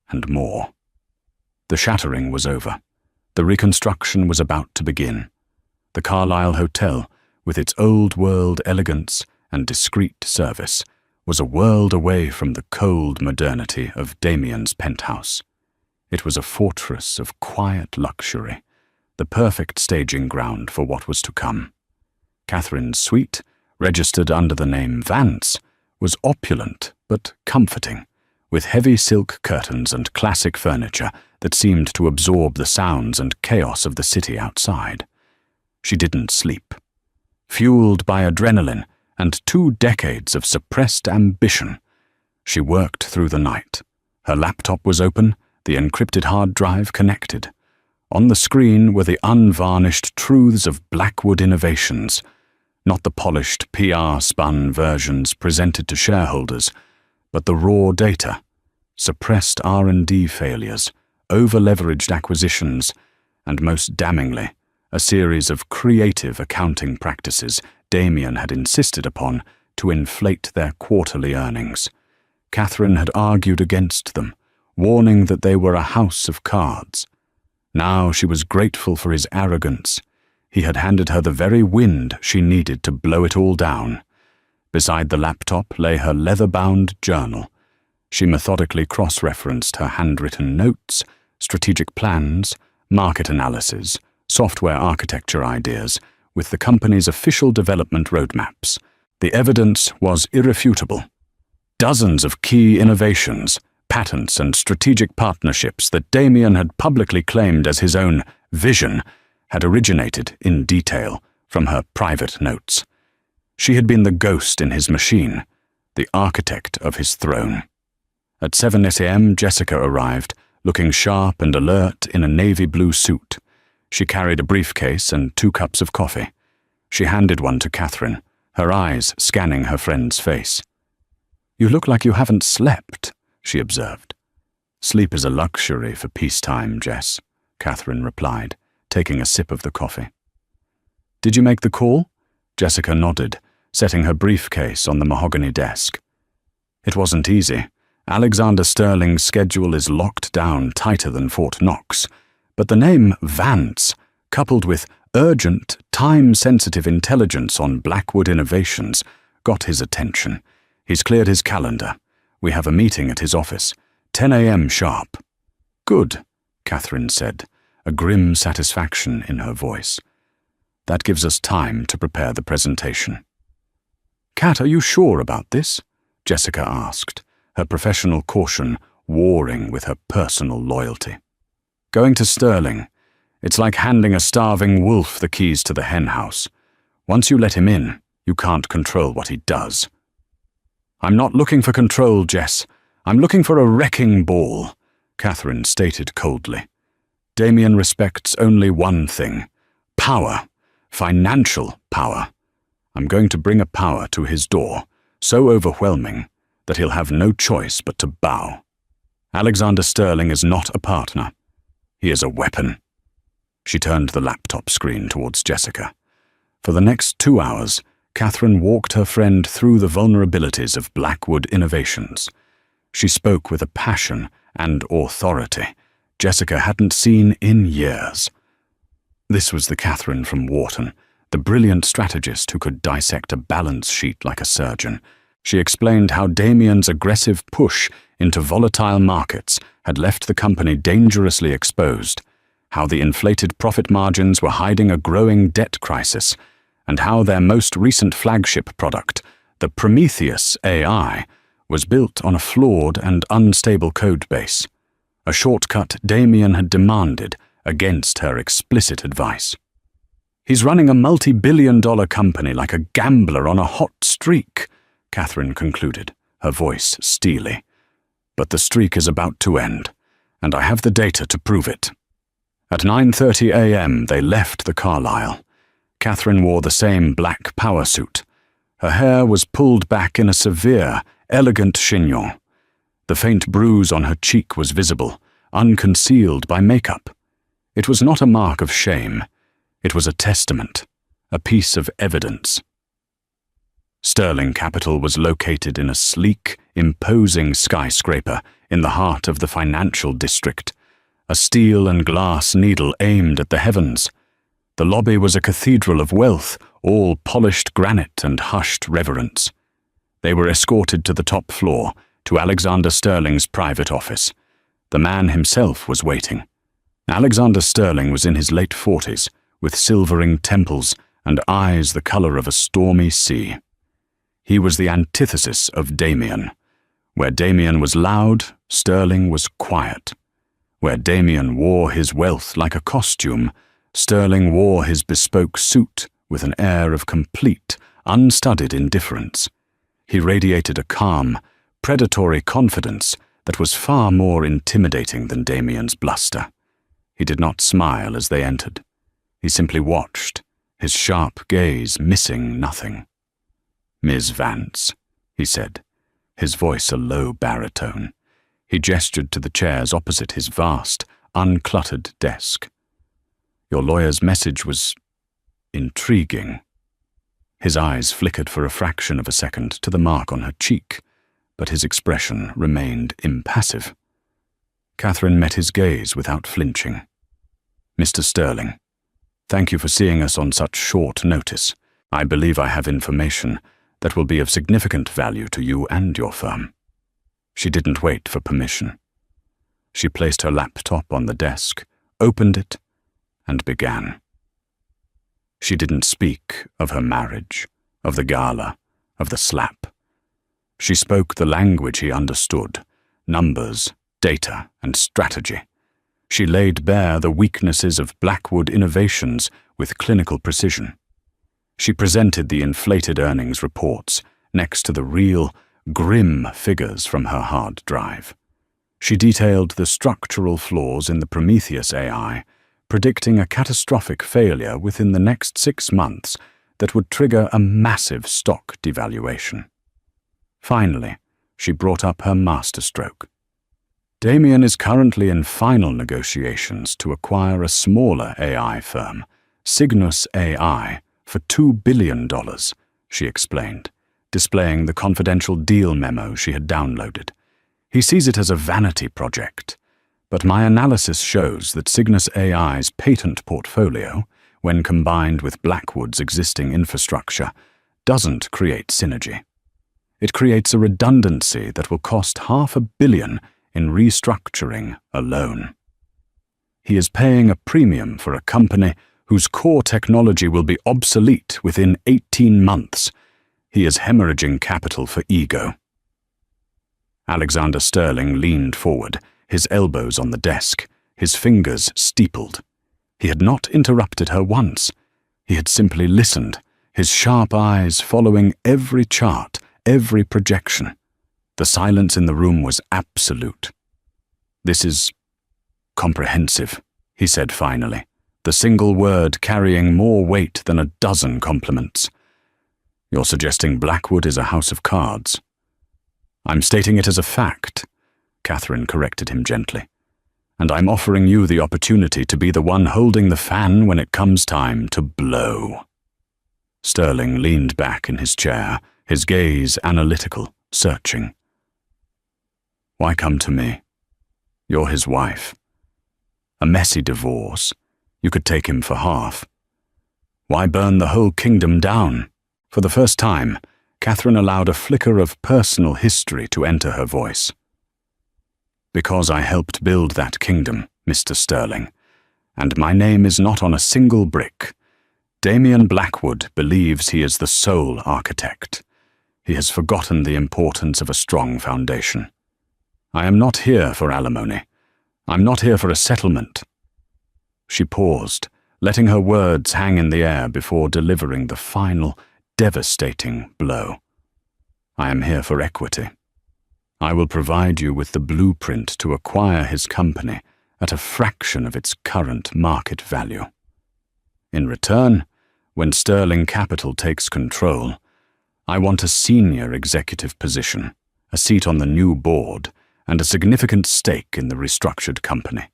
and more. The shattering was over. The reconstruction was about to begin. The Carlisle Hotel, with its old-world elegance and discreet service, was a world away from the cold modernity of Damien's penthouse. It was a fortress of quiet luxury, the perfect staging ground for what was to come. Catherine's suite, registered under the name Vance, was opulent but comforting, with heavy silk curtains and classic furniture that seemed to absorb the sounds and chaos of the city outside. She didn't sleep. Fueled by adrenaline and 2 decades of suppressed ambition, she worked through the night. Her laptop was open, the encrypted hard drive connected. On the screen were the unvarnished truths of Blackwood Innovations, not the polished PR-spun versions presented to shareholders, but the raw data, suppressed R&D failures, over-leveraged acquisitions, and most damningly, a series of creative accounting practices Damien had insisted upon to inflate their quarterly earnings. Catherine had argued against them, warning that they were a house of cards. Now she was grateful for his arrogance. He had handed her the very wind she needed to blow it all down. Beside the laptop lay her leather-bound journal. She methodically cross-referenced her handwritten notes, strategic plans, market analysis, software architecture ideas, with the company's official development roadmaps. The evidence was irrefutable. Dozens of key innovations, patents and strategic partnerships that Damien had publicly claimed as his own vision had originated in detail from her private notes. She had been the ghost in his machine, the architect of his throne. At 7 a.m., Jessica arrived, looking sharp and alert in a navy blue suit. She carried a briefcase and 2 cups of coffee. She handed one to Catherine, her eyes scanning her friend's face. "You look like you haven't slept," she observed. "Sleep is a luxury for peacetime, Jess," Catherine replied, taking a sip of the coffee. "Did you make the call?" Jessica nodded, setting her briefcase on the mahogany desk. "It wasn't easy. Alexander Sterling's schedule is locked down tighter than Fort Knox, but the name Vance, coupled with urgent, time-sensitive intelligence on Blackwood Innovations, got his attention. He's cleared his calendar. We have a meeting at his office, 10 a.m. sharp." "Good," Catherine said, a grim satisfaction in her voice. "That gives us time to prepare the presentation." "Kat, are you sure about this?" Jessica asked, her professional caution warring with her personal loyalty. "Going to Sterling. It's like handing a starving wolf the keys to the henhouse. Once you let him in, you can't control what he does." "I'm not looking for control, Jess. I'm looking for a wrecking ball," Catherine stated coldly. "Damien respects only one thing: power, financial power. I'm going to bring a power to his door, so overwhelming that he'll have no choice but to bow. Alexander Sterling is not a partner. He is a weapon." She turned the laptop screen towards Jessica. For the next 2 hours, Catherine walked her friend through the vulnerabilities of Blackwood Innovations. She spoke with a passion and authority Jessica hadn't seen in years. This was the Catherine from Wharton, the brilliant strategist who could dissect a balance sheet like a surgeon. She explained how Damien's aggressive push into volatile markets had left the company dangerously exposed, how the inflated profit margins were hiding a growing debt crisis, and how their most recent flagship product, the Prometheus AI, was built on a flawed and unstable code base, a shortcut Damien had demanded against her explicit advice. "He's running a multi-billion-dollar company like a gambler on a hot streak," Catherine concluded, her voice steely. "But the streak is about to end, and I have the data to prove it." At 9:30 a.m. they left the Carlisle. Catherine wore the same black power suit. Her hair was pulled back in a severe, elegant chignon. The faint bruise on her cheek was visible, unconcealed by makeup. It was not a mark of shame. It was a testament, a piece of evidence. Sterling Capital was located in a sleek, imposing skyscraper in the heart of the financial district, a steel and glass needle aimed at the heavens. The lobby was a cathedral of wealth, all polished granite and hushed reverence. They were escorted to the top floor, to Alexander Sterling's private office. The man himself was waiting. Alexander Sterling was in his late 40s, with silvering temples and eyes the color of a stormy sea. He was the antithesis of Damien. Where Damien was loud, Sterling was quiet. Where Damien wore his wealth like a costume, Sterling wore his bespoke suit with an air of complete, unstudied indifference. He radiated a calm, predatory confidence that was far more intimidating than Damien's bluster. He did not smile as they entered. He simply watched, his sharp gaze missing nothing. "Ms. Vance," he said, his voice a low baritone. He gestured to the chairs opposite his vast, uncluttered desk. "Your lawyer's message was intriguing." His eyes flickered for a fraction of a second to the mark on her cheek, but his expression remained impassive. Catherine met his gaze without flinching. "Mr. Sterling, thank you for seeing us on such short notice. I believe I have information that will be of significant value to you and your firm." She didn't wait for permission. She placed her laptop on the desk, opened it, and began. She didn't speak of her marriage, of the gala, of the slap. She spoke the language he understood, numbers, data, and strategy. She laid bare the weaknesses of Blackwood Innovations with clinical precision. She presented the inflated earnings reports next to the real, grim figures from her hard drive. She detailed the structural flaws in the Prometheus AI, predicting a catastrophic failure within the next 6 months that would trigger a massive stock devaluation. Finally, she brought up her masterstroke. Damien is currently in final negotiations to acquire a smaller AI firm, Cygnus AI, for $2 billion, she explained, displaying the confidential deal memo she had downloaded. He sees it as a vanity project, but my analysis shows that Cygnus AI's patent portfolio, when combined with Blackwood's existing infrastructure, doesn't create synergy. It creates a redundancy that will cost $500 million in restructuring alone. He is paying a premium for a company whose core technology will be obsolete within 18 months. He is hemorrhaging capital for ego. Alexander Sterling leaned forward, his elbows on the desk, his fingers steepled. He had not interrupted her once. He had simply listened, his sharp eyes following every chart, every projection. The silence in the room was absolute. "This is comprehensive," he said finally, the single word carrying more weight than a dozen compliments. "You're suggesting Blackwood is a house of cards." "I'm stating it as a fact," Catherine corrected him gently. "And I'm offering you the opportunity to be the one holding the fan when it comes time to blow." Sterling leaned back in his chair, his gaze analytical, searching. "Why come to me? You're his wife. A messy divorce. You could take him for half. Why burn the whole kingdom down?" For the first time, Catherine allowed a flicker of personal history to enter her voice. "Because I helped build that kingdom, Mr. Sterling, and my name is not on a single brick. Damien Blackwood believes he is the sole architect. He has forgotten the importance of a strong foundation. I am not here for alimony. I'm not here for a settlement." She paused, letting her words hang in the air before delivering the final, devastating blow. "I am here for equity. I will provide you with the blueprint to acquire his company at a fraction of its current market value. In return, when Sterling Capital takes control, I want a senior executive position, a seat on the new board, and a significant stake in the restructured company.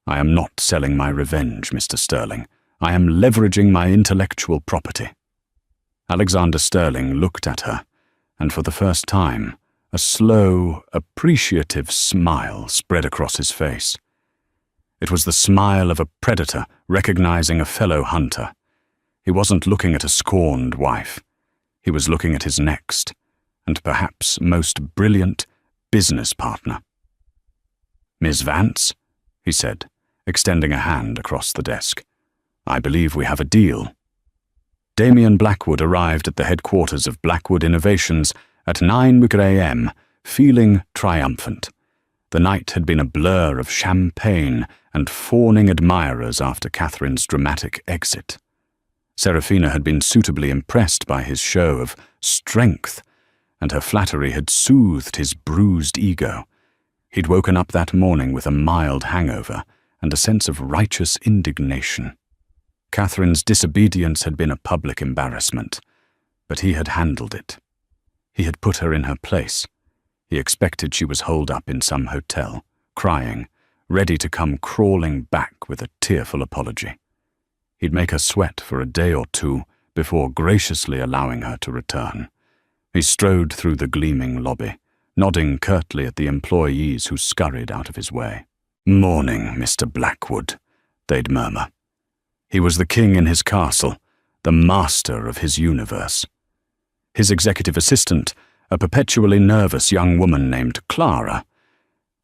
I am not selling my revenge, Mr. Sterling. I am leveraging my intellectual property." Alexander Sterling looked at her, and for the first time, a slow, appreciative smile spread across his face. It was the smile of a predator recognizing a fellow hunter. He wasn't looking at a scorned wife. He was looking at his next, and perhaps most brilliant, business partner. "Ms. Vance," he said, extending a hand across the desk. "I believe we have a deal." Damien Blackwood arrived at the headquarters of Blackwood Innovations at 9 a.m., feeling triumphant. The night had been a blur of champagne and fawning admirers after Catherine's dramatic exit. Serafina had been suitably impressed by his show of strength, and her flattery had soothed his bruised ego. He'd woken up that morning with a mild hangover and a sense of righteous indignation. Catherine's disobedience had been a public embarrassment, but he had handled it. He had put her in her place. He expected she was holed up in some hotel, crying, ready to come crawling back with a tearful apology. He'd make her sweat for a day or two before graciously allowing her to return. He strode through the gleaming lobby, nodding curtly at the employees who scurried out of his way. "Morning, Mr. Blackwood," they'd murmur. He was the king in his castle, the master of his universe. His executive assistant, a perpetually nervous young woman named Clara,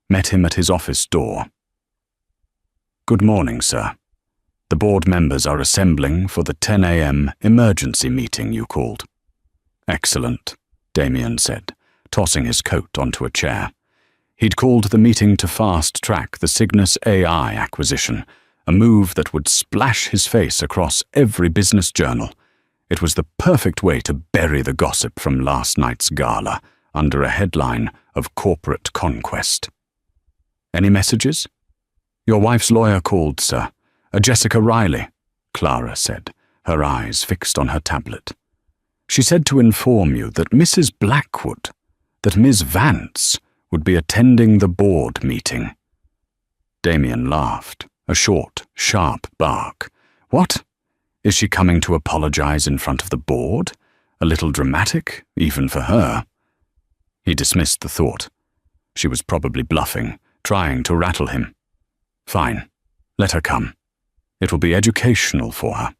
met him at his office door. "Good morning, sir. The board members are assembling for the 10 a.m. emergency meeting you called." "Excellent," Damien said, tossing his coat onto a chair. He'd called the meeting to fast-track the Cygnus AI acquisition, a move that would splash his face across every business journal. It was the perfect way to bury the gossip from last night's gala under a headline of corporate conquest. "Any messages?" "Your wife's lawyer called, sir. A Jessica Riley," Clara said, her eyes fixed on her tablet. "She said to inform you that Mrs. Blackwood, that Ms. Vance, would be attending the board meeting." Damien laughed, a short, sharp bark. "What? Is she coming to apologize in front of the board? A little dramatic, even for her." He dismissed the thought. She was probably bluffing, trying to rattle him. Fine, let her come. It will be educational for her.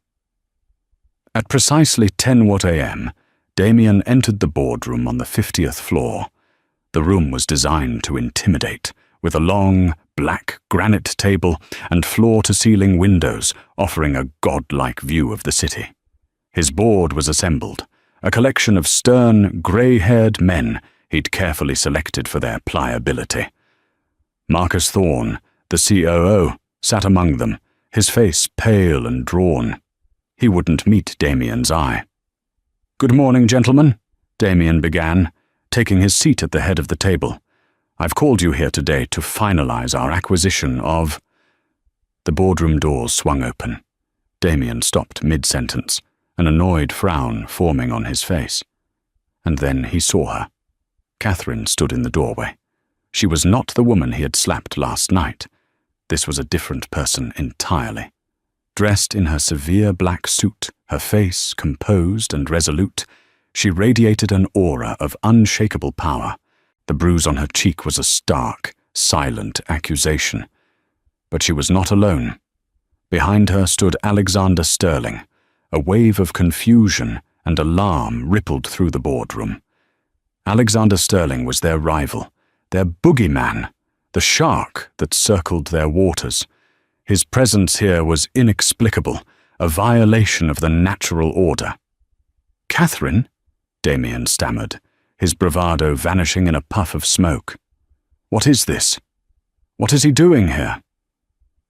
At precisely 10 a.m., Damien entered the boardroom on the 50th floor. The room was designed to intimidate, with a long, black granite table and floor-to-ceiling windows offering a godlike view of the city. His board was assembled, a collection of stern, grey-haired men he'd carefully selected for their pliability. Marcus Thorne, the COO, sat among them, his face pale and drawn. He wouldn't meet Damien's eye. "Good morning, gentlemen," Damien began, taking his seat at the head of the table. "I've called you here today to finalize our acquisition of—" The boardroom doors swung open. Damien stopped mid-sentence, an annoyed frown forming on his face. And then he saw her. Catherine stood in the doorway. She was not the woman he had slapped last night. This was a different person entirely. Dressed in her severe black suit, her face composed and resolute, she radiated an aura of unshakable power. The bruise on her cheek was a stark, silent accusation. But she was not alone. Behind her stood Alexander Sterling. A wave of confusion and alarm rippled through the boardroom. Alexander Sterling was their rival, their boogeyman, the shark that circled their waters. His presence here was inexplicable, a violation of the natural order. "Catherine?" Damien stammered, his bravado vanishing in a puff of smoke. "What is this? What is he doing here?"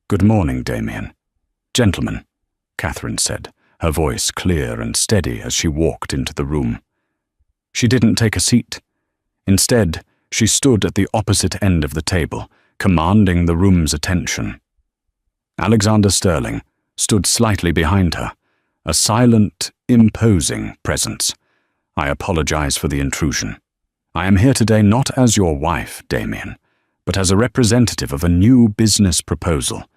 "Good morning, Damien." "Gentlemen," Catherine said, her voice clear and steady as she walked into the room. She didn't take a seat. Instead, she stood at the opposite end of the table, commanding the room's attention. Alexander Sterling stood slightly behind her, a silent, imposing presence. "I apologize for the intrusion. I am here today not as your wife, Damien, but as a representative of a new business proposal.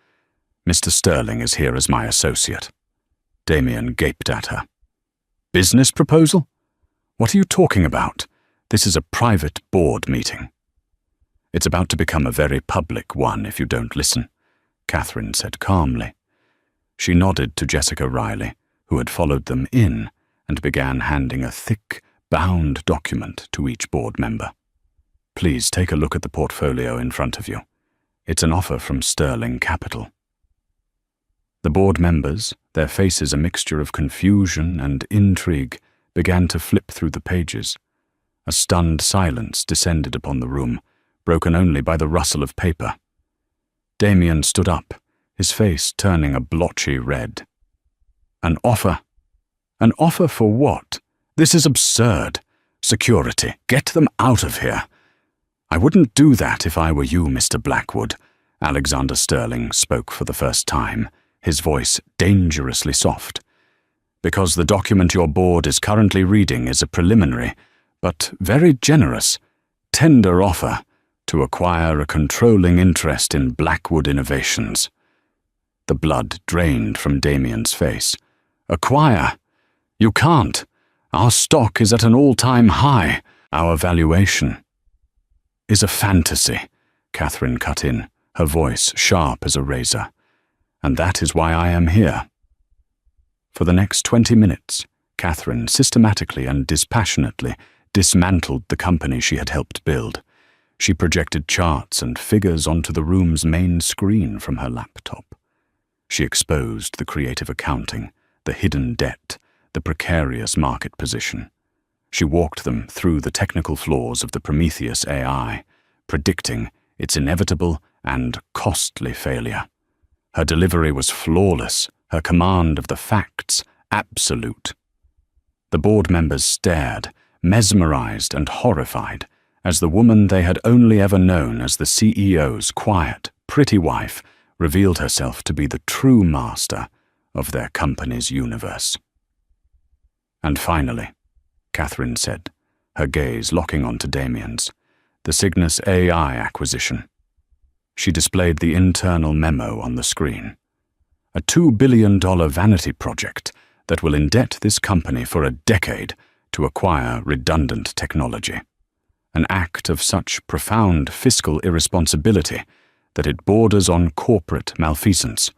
Mr. Sterling is here as my associate." Damien gaped at her. "Business proposal? What are you talking about? This is a private board meeting." "It's about to become a very public one if you don't listen," Catherine said calmly. She nodded to Jessica Riley, who had followed them in, and began handing a thick, bound document to each board member. "Please take a look at the portfolio in front of you. It's an offer from Sterling Capital." The board members, their faces a mixture of confusion and intrigue, began to flip through the pages. A stunned silence descended upon the room, broken only by the rustle of paper. Damien stood up, his face turning a blotchy red. "An offer? An offer for what? This is absurd. Security, get them out of here." "I wouldn't do that if I were you, Mr. Blackwood," Alexander Sterling spoke for the first time, his voice dangerously soft. "Because the document your board is currently reading is a preliminary, but very generous, tender offer to acquire a controlling interest in Blackwood Innovations." The blood drained from Damien's face. "Acquire? You can't. Our stock is at an all-time high. Our valuation is a fantasy," Catherine cut in, her voice sharp as a razor. "And that is why I am here." For the next 20 minutes, Catherine systematically and dispassionately dismantled the company she had helped build. She projected charts and figures onto the room's main screen from her laptop. She exposed the creative accounting, the hidden debt, the precarious market position. She walked them through the technical flaws of the Prometheus AI, predicting its inevitable and costly failure. Her delivery was flawless, her command of the facts absolute. The board members stared, mesmerized and horrified, as the woman they had only ever known as the CEO's quiet, pretty wife revealed herself to be the true master of their company's universe. "And finally," Catherine said, her gaze locking onto Damien's, "the Cygnus AI acquisition." She displayed the internal memo on the screen. "A $2 billion vanity project that will indebt this company for a decade to acquire redundant technology. An act of such profound fiscal irresponsibility that it borders on corporate malfeasance."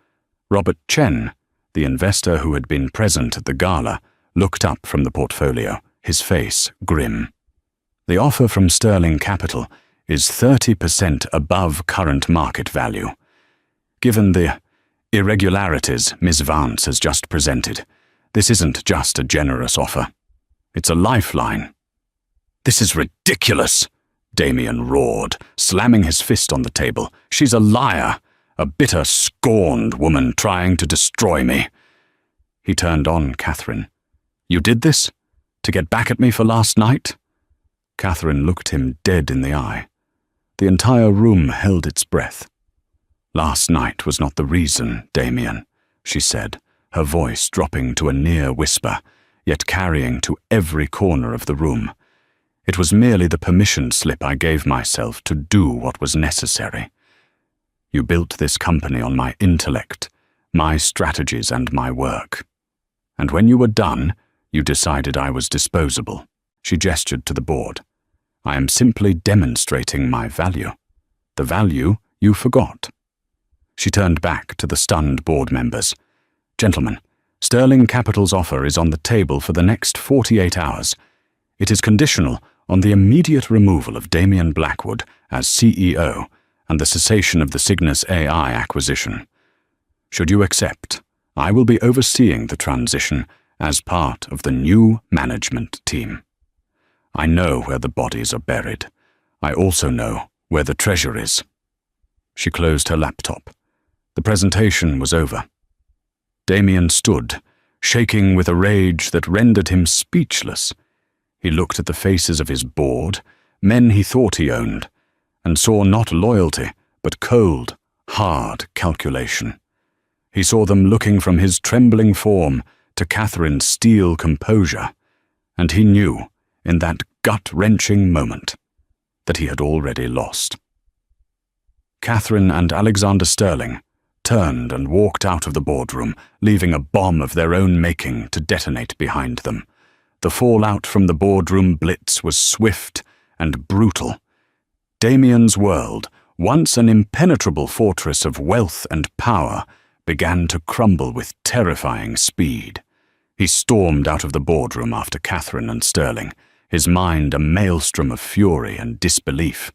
Robert Chen, the investor who had been present at the gala, looked up from the portfolio, his face grim. "The offer from Sterling Capital is 30% above current market value. Given the irregularities Ms. Vance has just presented, this isn't just a generous offer. It's a lifeline." "This is ridiculous," Damien roared, slamming his fist on the table. "She's a liar, a bitter, scorned woman trying to destroy me." He turned on Catherine. "You did this? To get back at me for last night?" Catherine looked him dead in the eye. The entire room held its breath. "Last night was not the reason, Damien," she said, her voice dropping to a near whisper, yet carrying to every corner of the room. "It was merely the permission slip I gave myself to do what was necessary. You built this company on my intellect, my strategies and my work. And when you were done, you decided I was disposable." She gestured to the board. "I am simply demonstrating my value. The value you forgot." She turned back to the stunned board members. "Gentlemen, Sterling Capital's offer is on the table for the next 48 hours. It is conditional on the immediate removal of Damien Blackwood as CEO and the cessation of the Cygnus AI acquisition. Should you accept, I will be overseeing the transition as part of the new management team. I know where the bodies are buried. I also know where the treasure is." She closed her laptop. The presentation was over. Damien stood, shaking with a rage that rendered him speechless. He looked at the faces of his board, men he thought he owned, and saw not loyalty, but cold, hard calculation. He saw them looking from his trembling form to Catherine's steel composure, and he knew, in that gut-wrenching moment, that he had already lost. Catherine and Alexander Sterling turned and walked out of the boardroom, leaving a bomb of their own making to detonate behind them. The fallout from the boardroom blitz was swift and brutal. Damien's world, once an impenetrable fortress of wealth and power, began to crumble with terrifying speed. He stormed out of the boardroom after Catherine and Sterling, his mind a maelstrom of fury and disbelief.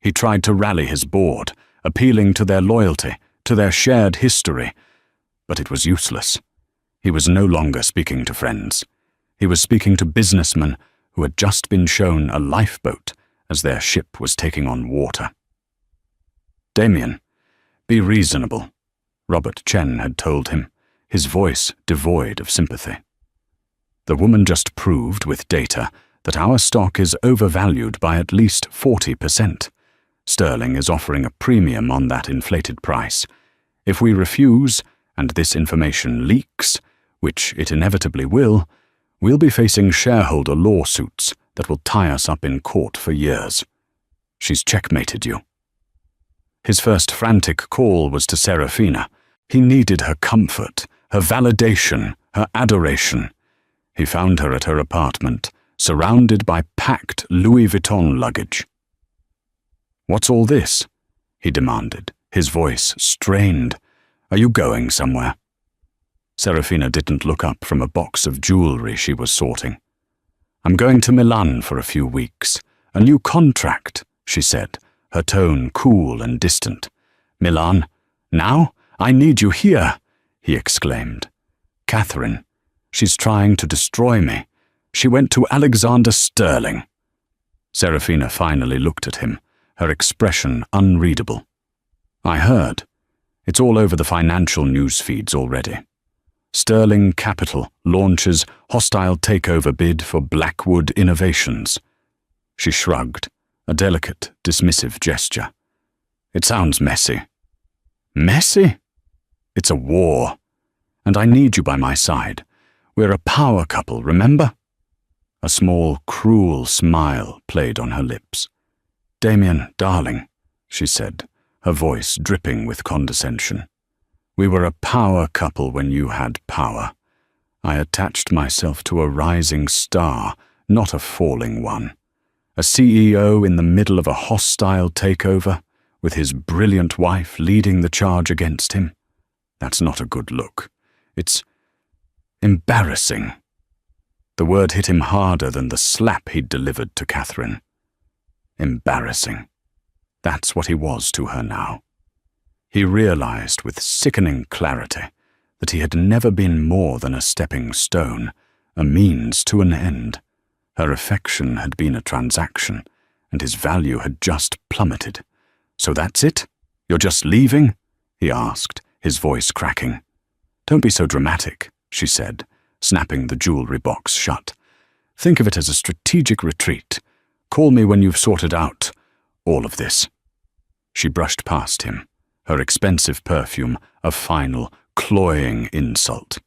He tried to rally his board, appealing to their loyalty, to their shared history, but it was useless. He was no longer speaking to friends. He was speaking to businessmen who had just been shown a lifeboat as their ship was taking on water. "Damien, be reasonable," Robert Chen had told him, his voice devoid of sympathy. "The woman just proved with data that our stock is overvalued by at least 40%. Sterling is offering a premium on that inflated price. If we refuse, and this information leaks, which it inevitably will, we'll be facing shareholder lawsuits that will tie us up in court for years. She's checkmated you." His first frantic call was to Serafina. He needed her comfort, her validation, her adoration. He found her at her apartment, surrounded by packed Louis Vuitton luggage. "What's all this?" he demanded, his voice strained. "Are you going somewhere?" Serafina didn't look up from a box of jewelry she was sorting. "I'm going to Milan for a few weeks. A new contract," she said, her tone cool and distant. "Milan? Now? I need you here," he exclaimed. "Catherine, she's trying to destroy me. She went to Alexander Sterling." Serafina finally looked at him, her expression unreadable. I heard. It's all over the financial news feeds already. Sterling Capital launches hostile takeover bid for Blackwood Innovations. She shrugged, a delicate, dismissive gesture. It sounds messy. Messy? It's a war. And I need you by my side. We're a power couple, remember? A small, cruel smile played on her lips. Damien, darling, she said, her voice dripping with condescension. We were a power couple when you had power. I attached myself to a rising star, not a falling one. A CEO in the middle of a hostile takeover, with his brilliant wife leading the charge against him. That's not a good look. It's embarrassing. The word hit him harder than the slap he'd delivered to Catherine. Embarrassing. That's what he was to her now. He realized with sickening clarity that he had never been more than a stepping stone, a means to an end. Her affection had been a transaction, and his value had just plummeted. So that's it? You're just leaving? He asked, his voice cracking. Don't be so dramatic, she said, snapping the jewelry box shut. Think of it as a strategic retreat. Call me when you've sorted out all of this. She brushed past him, her expensive perfume a final, cloying insult.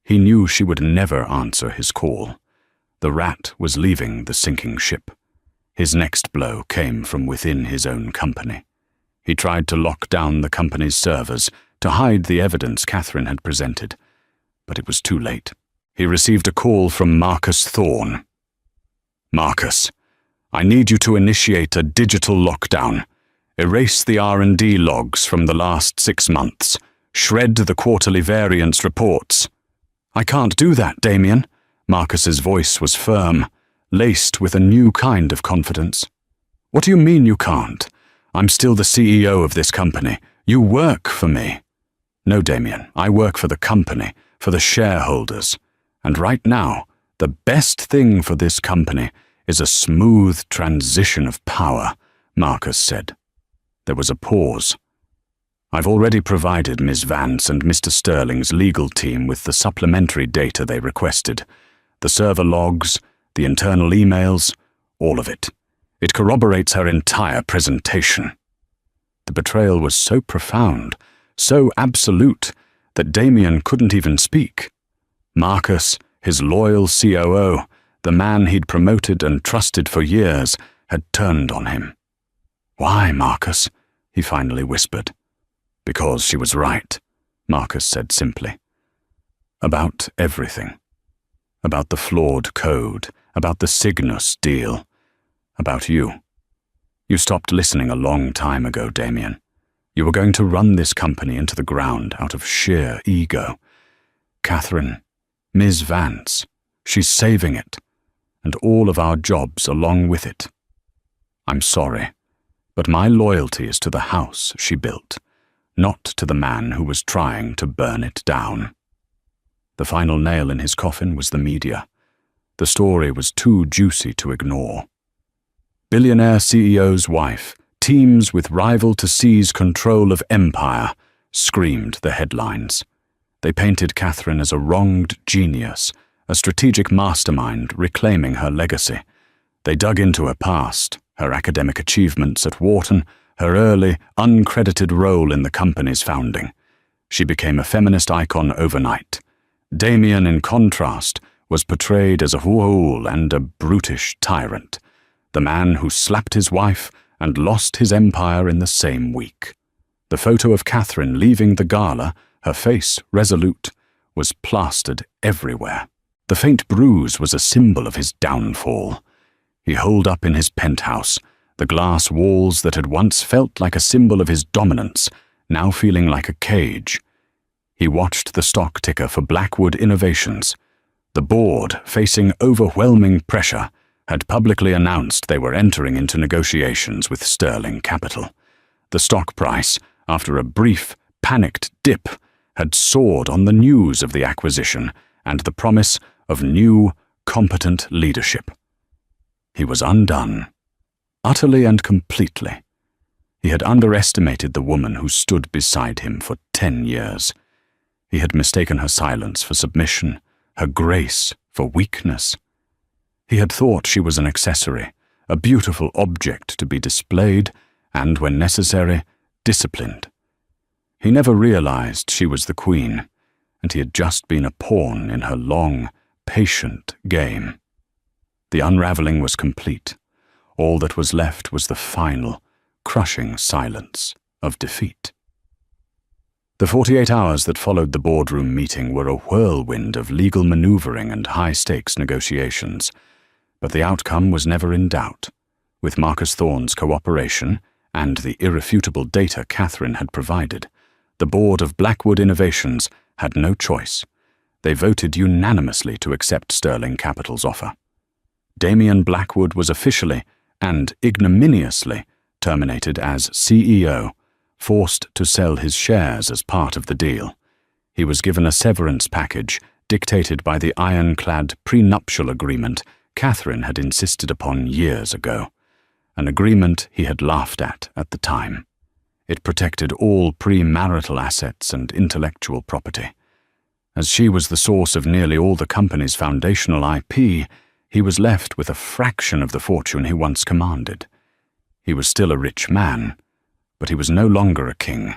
He knew she would never answer his call. The rat was leaving the sinking ship. His next blow came from within his own company. He tried to lock down the company's servers, to hide the evidence Catherine had presented, but it was too late. He received a call from Marcus Thorne. Marcus, I need you to initiate a digital lockdown. Erase the R&D logs from the last 6 months. Shred the quarterly variance reports. I can't do that, Damien. Marcus's voice was firm, laced with a new kind of confidence. What do you mean you can't? I'm still the CEO of this company. You work for me. No, Damien, I work for the company, for the shareholders. And right now, the best thing for this company is a smooth transition of power, Marcus said. There was a pause. I've already provided Ms. Vance and Mr. Sterling's legal team with the supplementary data they requested. The server logs, the internal emails, all of it. It corroborates her entire presentation. The betrayal was so profound, so absolute, that Damien couldn't even speak. Marcus, his loyal COO, the man he'd promoted and trusted for years, had turned on him. Why, Marcus? He finally whispered. Because she was right, Marcus said simply. About everything. About the flawed code, about the Cygnus deal, about you. You stopped listening a long time ago, Damien. You were going to run this company into the ground out of sheer ego. Catherine, Ms. Vance, she's saving it, and all of our jobs along with it. I'm sorry, but my loyalty is to the house she built, not to the man who was trying to burn it down. The final nail in his coffin was the media. The story was too juicy to ignore. Billionaire CEO's wife teams with rival to seize control of empire, screamed the headlines. They painted Catherine as a wronged genius, a strategic mastermind reclaiming her legacy. They dug into her past, her academic achievements at Wharton, her early, uncredited role in the company's founding. She became a feminist icon overnight. Damien, in contrast, was portrayed as a fool and a brutish tyrant, the man who slapped his wife and lost his empire in the same week. The photo of Catherine leaving the gala, her face resolute, was plastered everywhere. The faint bruise was a symbol of his downfall. He holed up in his penthouse, the glass walls that had once felt like a symbol of his dominance, now feeling like a cage. He watched the stock ticker for Blackwood Innovations. The board, facing overwhelming pressure, had publicly announced they were entering into negotiations with Sterling Capital. The stock price, after a brief, panicked dip, had soared on the news of the acquisition and the promise of new, competent leadership. He was undone, utterly and completely, He had underestimated the woman who stood beside him for 10 years. He had mistaken her silence for submission, her grace for weakness. He had thought she was an accessory, a beautiful object to be displayed and, when necessary, disciplined. He never realized she was the queen, and he had just been a pawn in her long, patient game. The unraveling was complete. All that was left was the final, crushing silence of defeat. The 48 hours that followed the boardroom meeting were a whirlwind of legal maneuvering and high-stakes negotiations, but the outcome was never in doubt. With Marcus Thorne's cooperation and the irrefutable data Catherine had provided, the board of Blackwood Innovations had no choice. They voted unanimously to accept Sterling Capital's offer. Damien Blackwood was officially and ignominiously terminated as CEO, forced to sell his shares as part of the deal. He was given a severance package dictated by the ironclad prenuptial agreement Catherine had insisted upon years ago, an agreement he had laughed at the time. It protected all premarital assets and intellectual property. As she was the source of nearly all the company's foundational IP, he was left with a fraction of the fortune he once commanded. He was still a rich man, but he was no longer a king.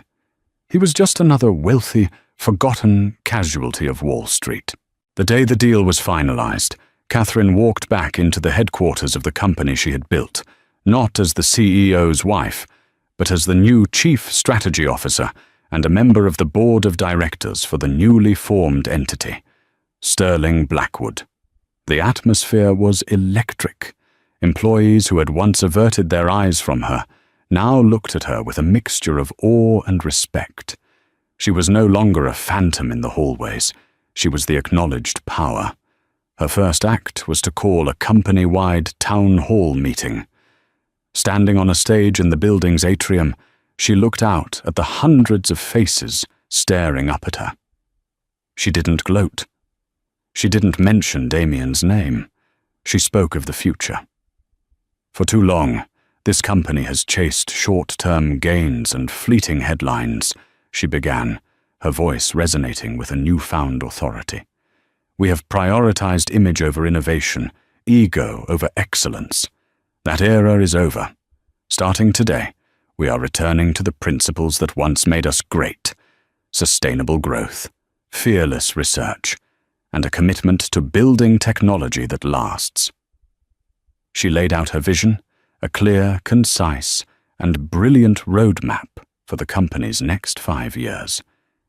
He was just another wealthy, forgotten casualty of Wall Street. The day the deal was finalized, Catherine walked back into the headquarters of the company she had built, not as the CEO's wife, but as the new Chief Strategy Officer and a member of the board of directors for the newly formed entity, Sterling Blackwood. The atmosphere was electric. Employees who had once averted their eyes from her now looked at her with a mixture of awe and respect. She was no longer a phantom in the hallways. She was the acknowledged power. Her first act was to call a company-wide town hall meeting. Standing on a stage in the building's atrium, she looked out at the hundreds of faces staring up at her. She didn't gloat. She didn't mention Damien's name. She spoke of the future. For too long, this company has chased short-term gains and fleeting headlines, she began, her voice resonating with a newfound authority. We have prioritized image over innovation, ego over excellence. That era is over. Starting today, we are returning to the principles that once made us great: sustainable growth, fearless research, and a commitment to building technology that lasts. She laid out her vision, a clear, concise, and brilliant roadmap for the company's next 5 years.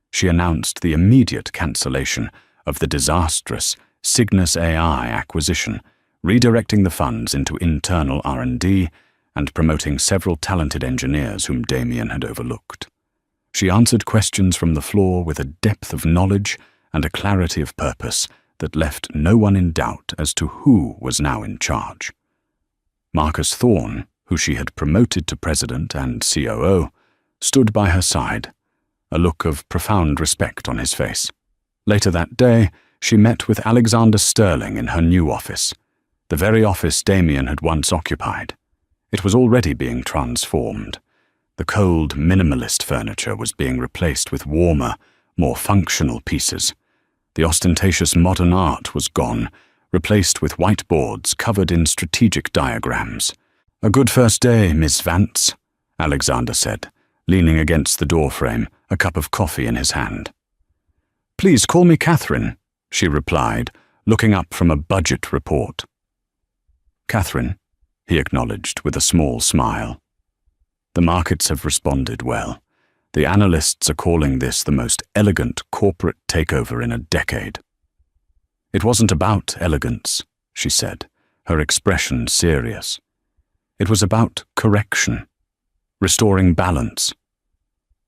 She announced the immediate cancellation of the disastrous Cygnus AI acquisition, redirecting the funds into internal R&D and promoting several talented engineers whom Damien had overlooked. She answered questions from the floor with a depth of knowledge and a clarity of purpose that left no one in doubt as to who was now in charge. Marcus Thorne, who she had promoted to president and COO, stood by her side, a look of profound respect on his face. Later that day, she met with Alexander Sterling in her new office, the very office Damien had once occupied. It was already being transformed. The cold, minimalist furniture was being replaced with warmer, more functional pieces. The ostentatious modern art was gone, replaced with whiteboards covered in strategic diagrams. "A good first day, Miss Vance," Alexander said, leaning against the doorframe, a cup of coffee in his hand. "Please call me Catherine," she replied, looking up from a budget report. "Catherine," he acknowledged with a small smile. "The markets have responded well. The analysts are calling this the most elegant corporate takeover in a decade." "It wasn't about elegance," she said, her expression serious. "It was about correction, restoring balance."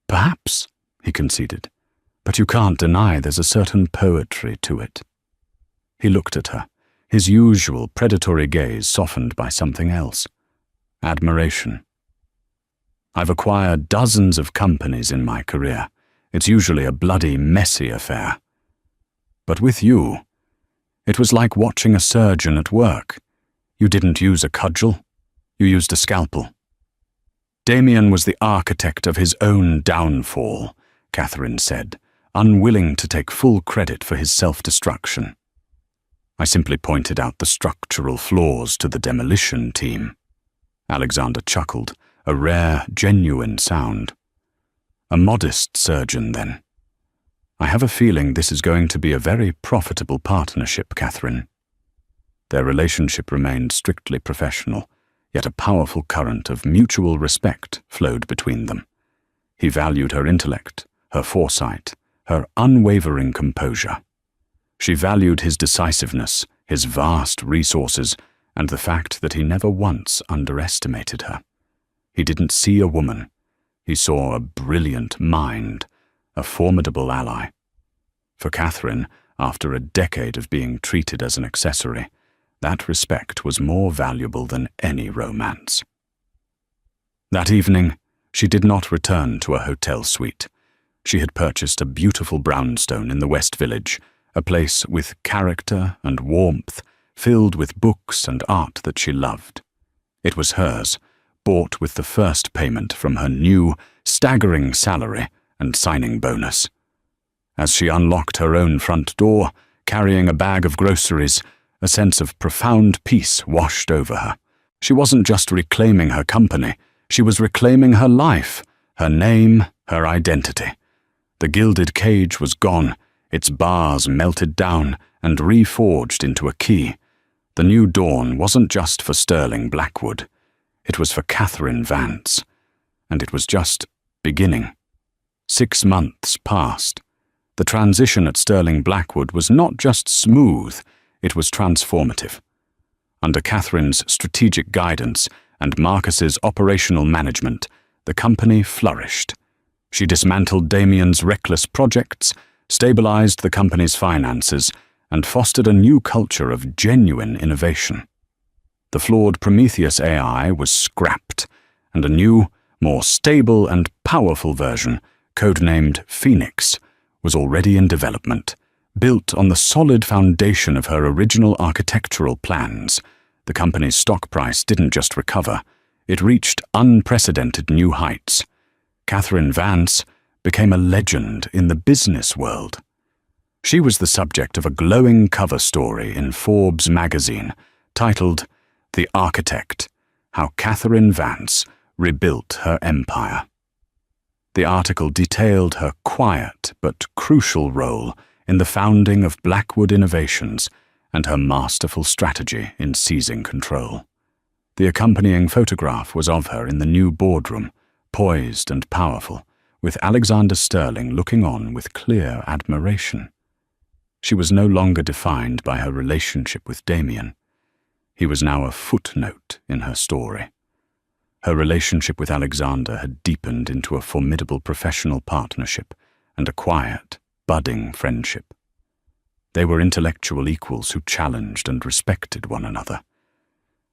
"Perhaps," he conceded, "but you can't deny there's a certain poetry to it." He looked at her, his usual predatory gaze softened by something else: admiration. "I've acquired dozens of companies in my career. It's usually a bloody, messy affair. But with you, it was like watching a surgeon at work. You didn't use a cudgel, you used a scalpel." Damien was the architect of his own downfall, Catherine said, unwilling to take full credit for his self-destruction. I simply pointed out the structural flaws to the demolition team. Alexander chuckled, a rare, genuine sound. A modest surgeon, then. I have a feeling this is going to be a very profitable partnership, Catherine. Their relationship remained strictly professional, yet a powerful current of mutual respect flowed between them. He valued her intellect, her foresight, her unwavering composure. She valued his decisiveness, his vast resources, and the fact that he never once underestimated her. He didn't see a woman. He saw a brilliant mind, a formidable ally. For Catherine, after a decade of being treated as an accessory, that respect was more valuable than any romance. That evening, she did not return to a hotel suite. She had purchased a beautiful brownstone in the West Village, a place with character and warmth, filled with books and art that she loved. It was hers, bought with the first payment from her new, staggering salary and signing bonus. As she unlocked her own front door, carrying a bag of groceries, a sense of profound peace washed over her. She wasn't just reclaiming her company, she was reclaiming her life, her name, her identity. The gilded cage was gone, its bars melted down and reforged into a key. The new dawn wasn't just for Sterling Blackwood. It was for Catherine Vance. And it was just beginning. 6 months passed. The transition at Sterling Blackwood was not just smooth, it was transformative. Under Catherine's strategic guidance and Marcus's operational management, the company flourished. She dismantled Damien's reckless projects, stabilized the company's finances, and fostered a new culture of genuine innovation. The flawed Prometheus AI was scrapped, and a new, more stable and powerful version, codenamed Phoenix, was already in development. Built on the solid foundation of her original architectural plans, the company's stock price didn't just recover, it reached unprecedented new heights. Catherine Vance became a legend in the business world. She was the subject of a glowing cover story in Forbes magazine, titled The Architect: How Catherine Vance Rebuilt Her Empire. The article detailed her quiet but crucial role in the founding of Blackwood Innovations and her masterful strategy in seizing control. The accompanying photograph was of her in the new boardroom, poised and powerful, with Alexander Sterling looking on with clear admiration. She was no longer defined by her relationship with Damien. He was now a footnote in her story. Her relationship with Alexander had deepened into a formidable professional partnership and a quiet, budding friendship. They were intellectual equals who challenged and respected one another.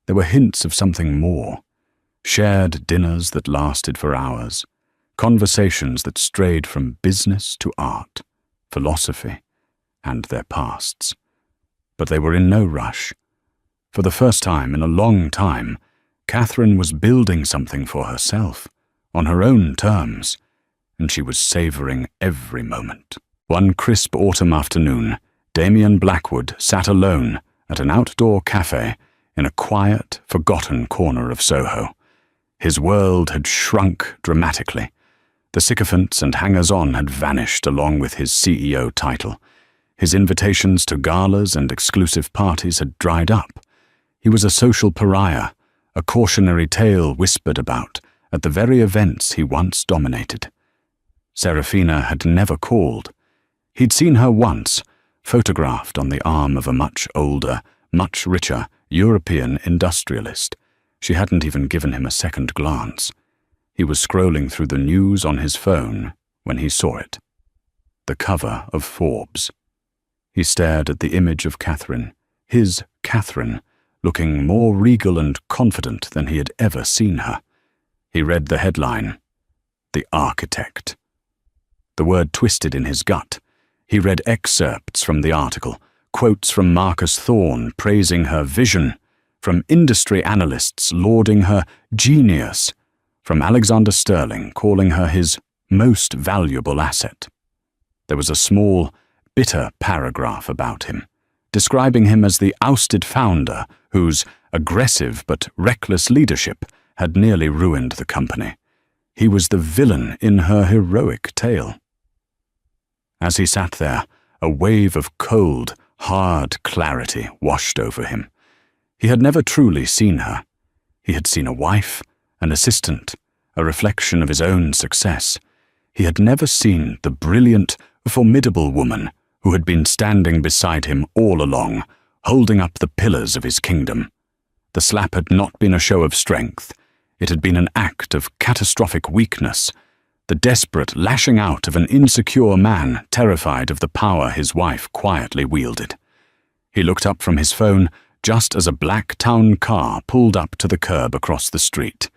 There were hints of something more, shared dinners that lasted for hours, conversations that strayed from business to art, philosophy, and their pasts. But they were in no rush. For the first time in a long time, Catherine was building something for herself, on her own terms, and she was savoring every moment. One crisp autumn afternoon, Damien Blackwood sat alone at an outdoor cafe in a quiet, forgotten corner of Soho. His world had shrunk dramatically. The sycophants and hangers-on had vanished along with his CEO title. His invitations to galas and exclusive parties had dried up. He was a social pariah, a cautionary tale whispered about at the very events he once dominated. Serafina had never called. He'd seen her once, photographed on the arm of a much older, much richer European industrialist. She hadn't even given him a second glance. He was scrolling through the news on his phone when he saw it. The cover of Forbes. He stared at the image of Catherine, his Catherine, looking more regal and confident than he had ever seen her. He read the headline, The Architect. The word twisted in his gut. He read excerpts from the article, quotes from Marcus Thorne praising her vision, from industry analysts lauding her genius, from Alexander Sterling calling her his most valuable asset. There was a small, bitter paragraph about him, describing him as the ousted founder whose aggressive but reckless leadership had nearly ruined the company. He was the villain in her heroic tale. As he sat there, a wave of cold, hard clarity washed over him. He had never truly seen her. He had seen a wife, an assistant, a reflection of his own success. He had never seen the brilliant, formidable woman who had been standing beside him all along, holding up the pillars of his kingdom. The slap had not been a show of strength. It had been an act of catastrophic weakness, the desperate lashing out of an insecure man terrified of the power his wife quietly wielded. He looked up from his phone just as a black town car pulled up to the curb across the street.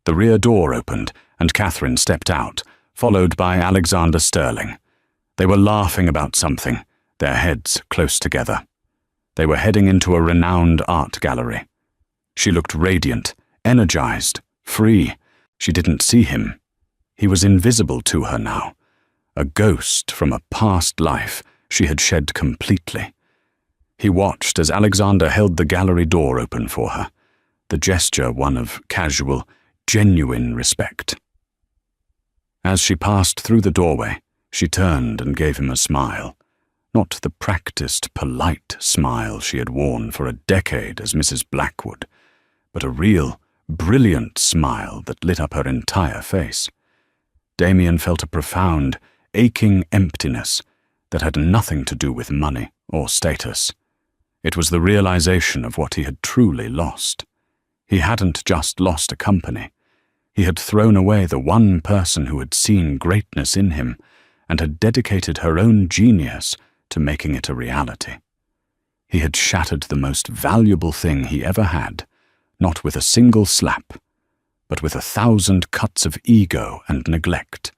The rear door opened and Catherine stepped out, followed by Alexander Sterling. They were laughing about something, their heads close together. They were heading into a renowned art gallery. She looked radiant, energized, free. She didn't see him. He was invisible to her now, a ghost from a past life she had shed completely. He watched as Alexander held the gallery door open for her, the gesture one of casual, genuine respect. As she passed through the doorway, she turned and gave him a smile, not the practiced, polite smile she had worn for a decade as Mrs. Blackwood, but a real, brilliant smile that lit up her entire face. Damien felt a profound, aching emptiness that had nothing to do with money or status. It was the realization of what he had truly lost. He hadn't just lost a company. He had thrown away the one person who had seen greatness in him and had dedicated her own genius to making it a reality. He had shattered the most valuable thing he ever had, not with a single slap, but with 1,000 cuts of ego and neglect.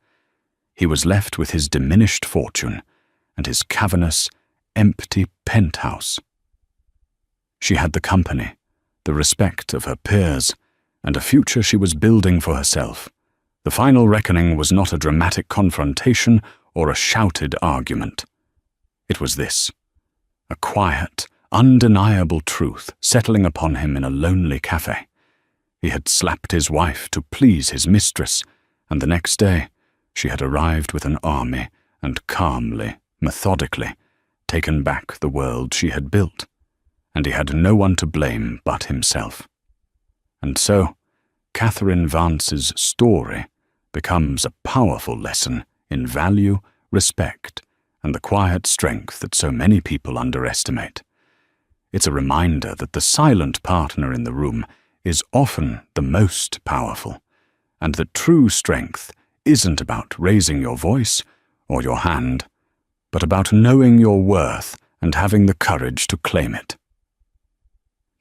He was left with his diminished fortune and his cavernous, empty penthouse. She had the company, the respect of her peers, and a future she was building for herself. The final reckoning was not a dramatic confrontation or a shouted argument. It was this, a quiet, undeniable truth settling upon him in a lonely cafe. He had slapped his wife to please his mistress, and the next day she had arrived with an army and calmly, methodically, taken back the world she had built, and he had no one to blame but himself. And so, Catherine Vance's story becomes a powerful lesson in value, respect, and the quiet strength that so many people underestimate. It's a reminder that the silent partner in the room is often the most powerful, and that true strength isn't about raising your voice or your hand, but about knowing your worth and having the courage to claim it.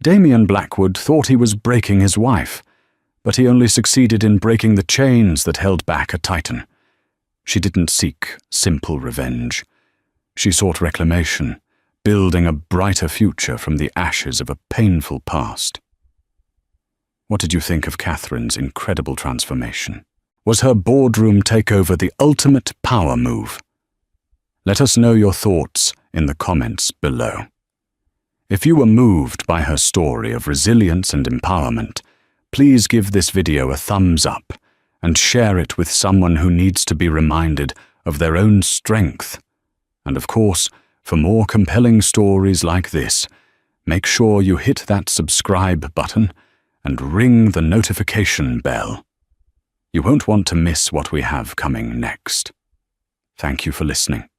Damien Blackwood thought he was breaking his wife, but he only succeeded in breaking the chains that held back a titan. She didn't seek simple revenge. She sought reclamation, building a brighter future from the ashes of a painful past. What did you think of Catherine's incredible transformation? Was her boardroom takeover the ultimate power move? Let us know your thoughts in the comments below. If you were moved by her story of resilience and empowerment, please give this video a thumbs up and share it with someone who needs to be reminded of their own strength. And of course, for more compelling stories like this, make sure you hit that subscribe button and ring the notification bell. You won't want to miss what we have coming next. Thank you for listening.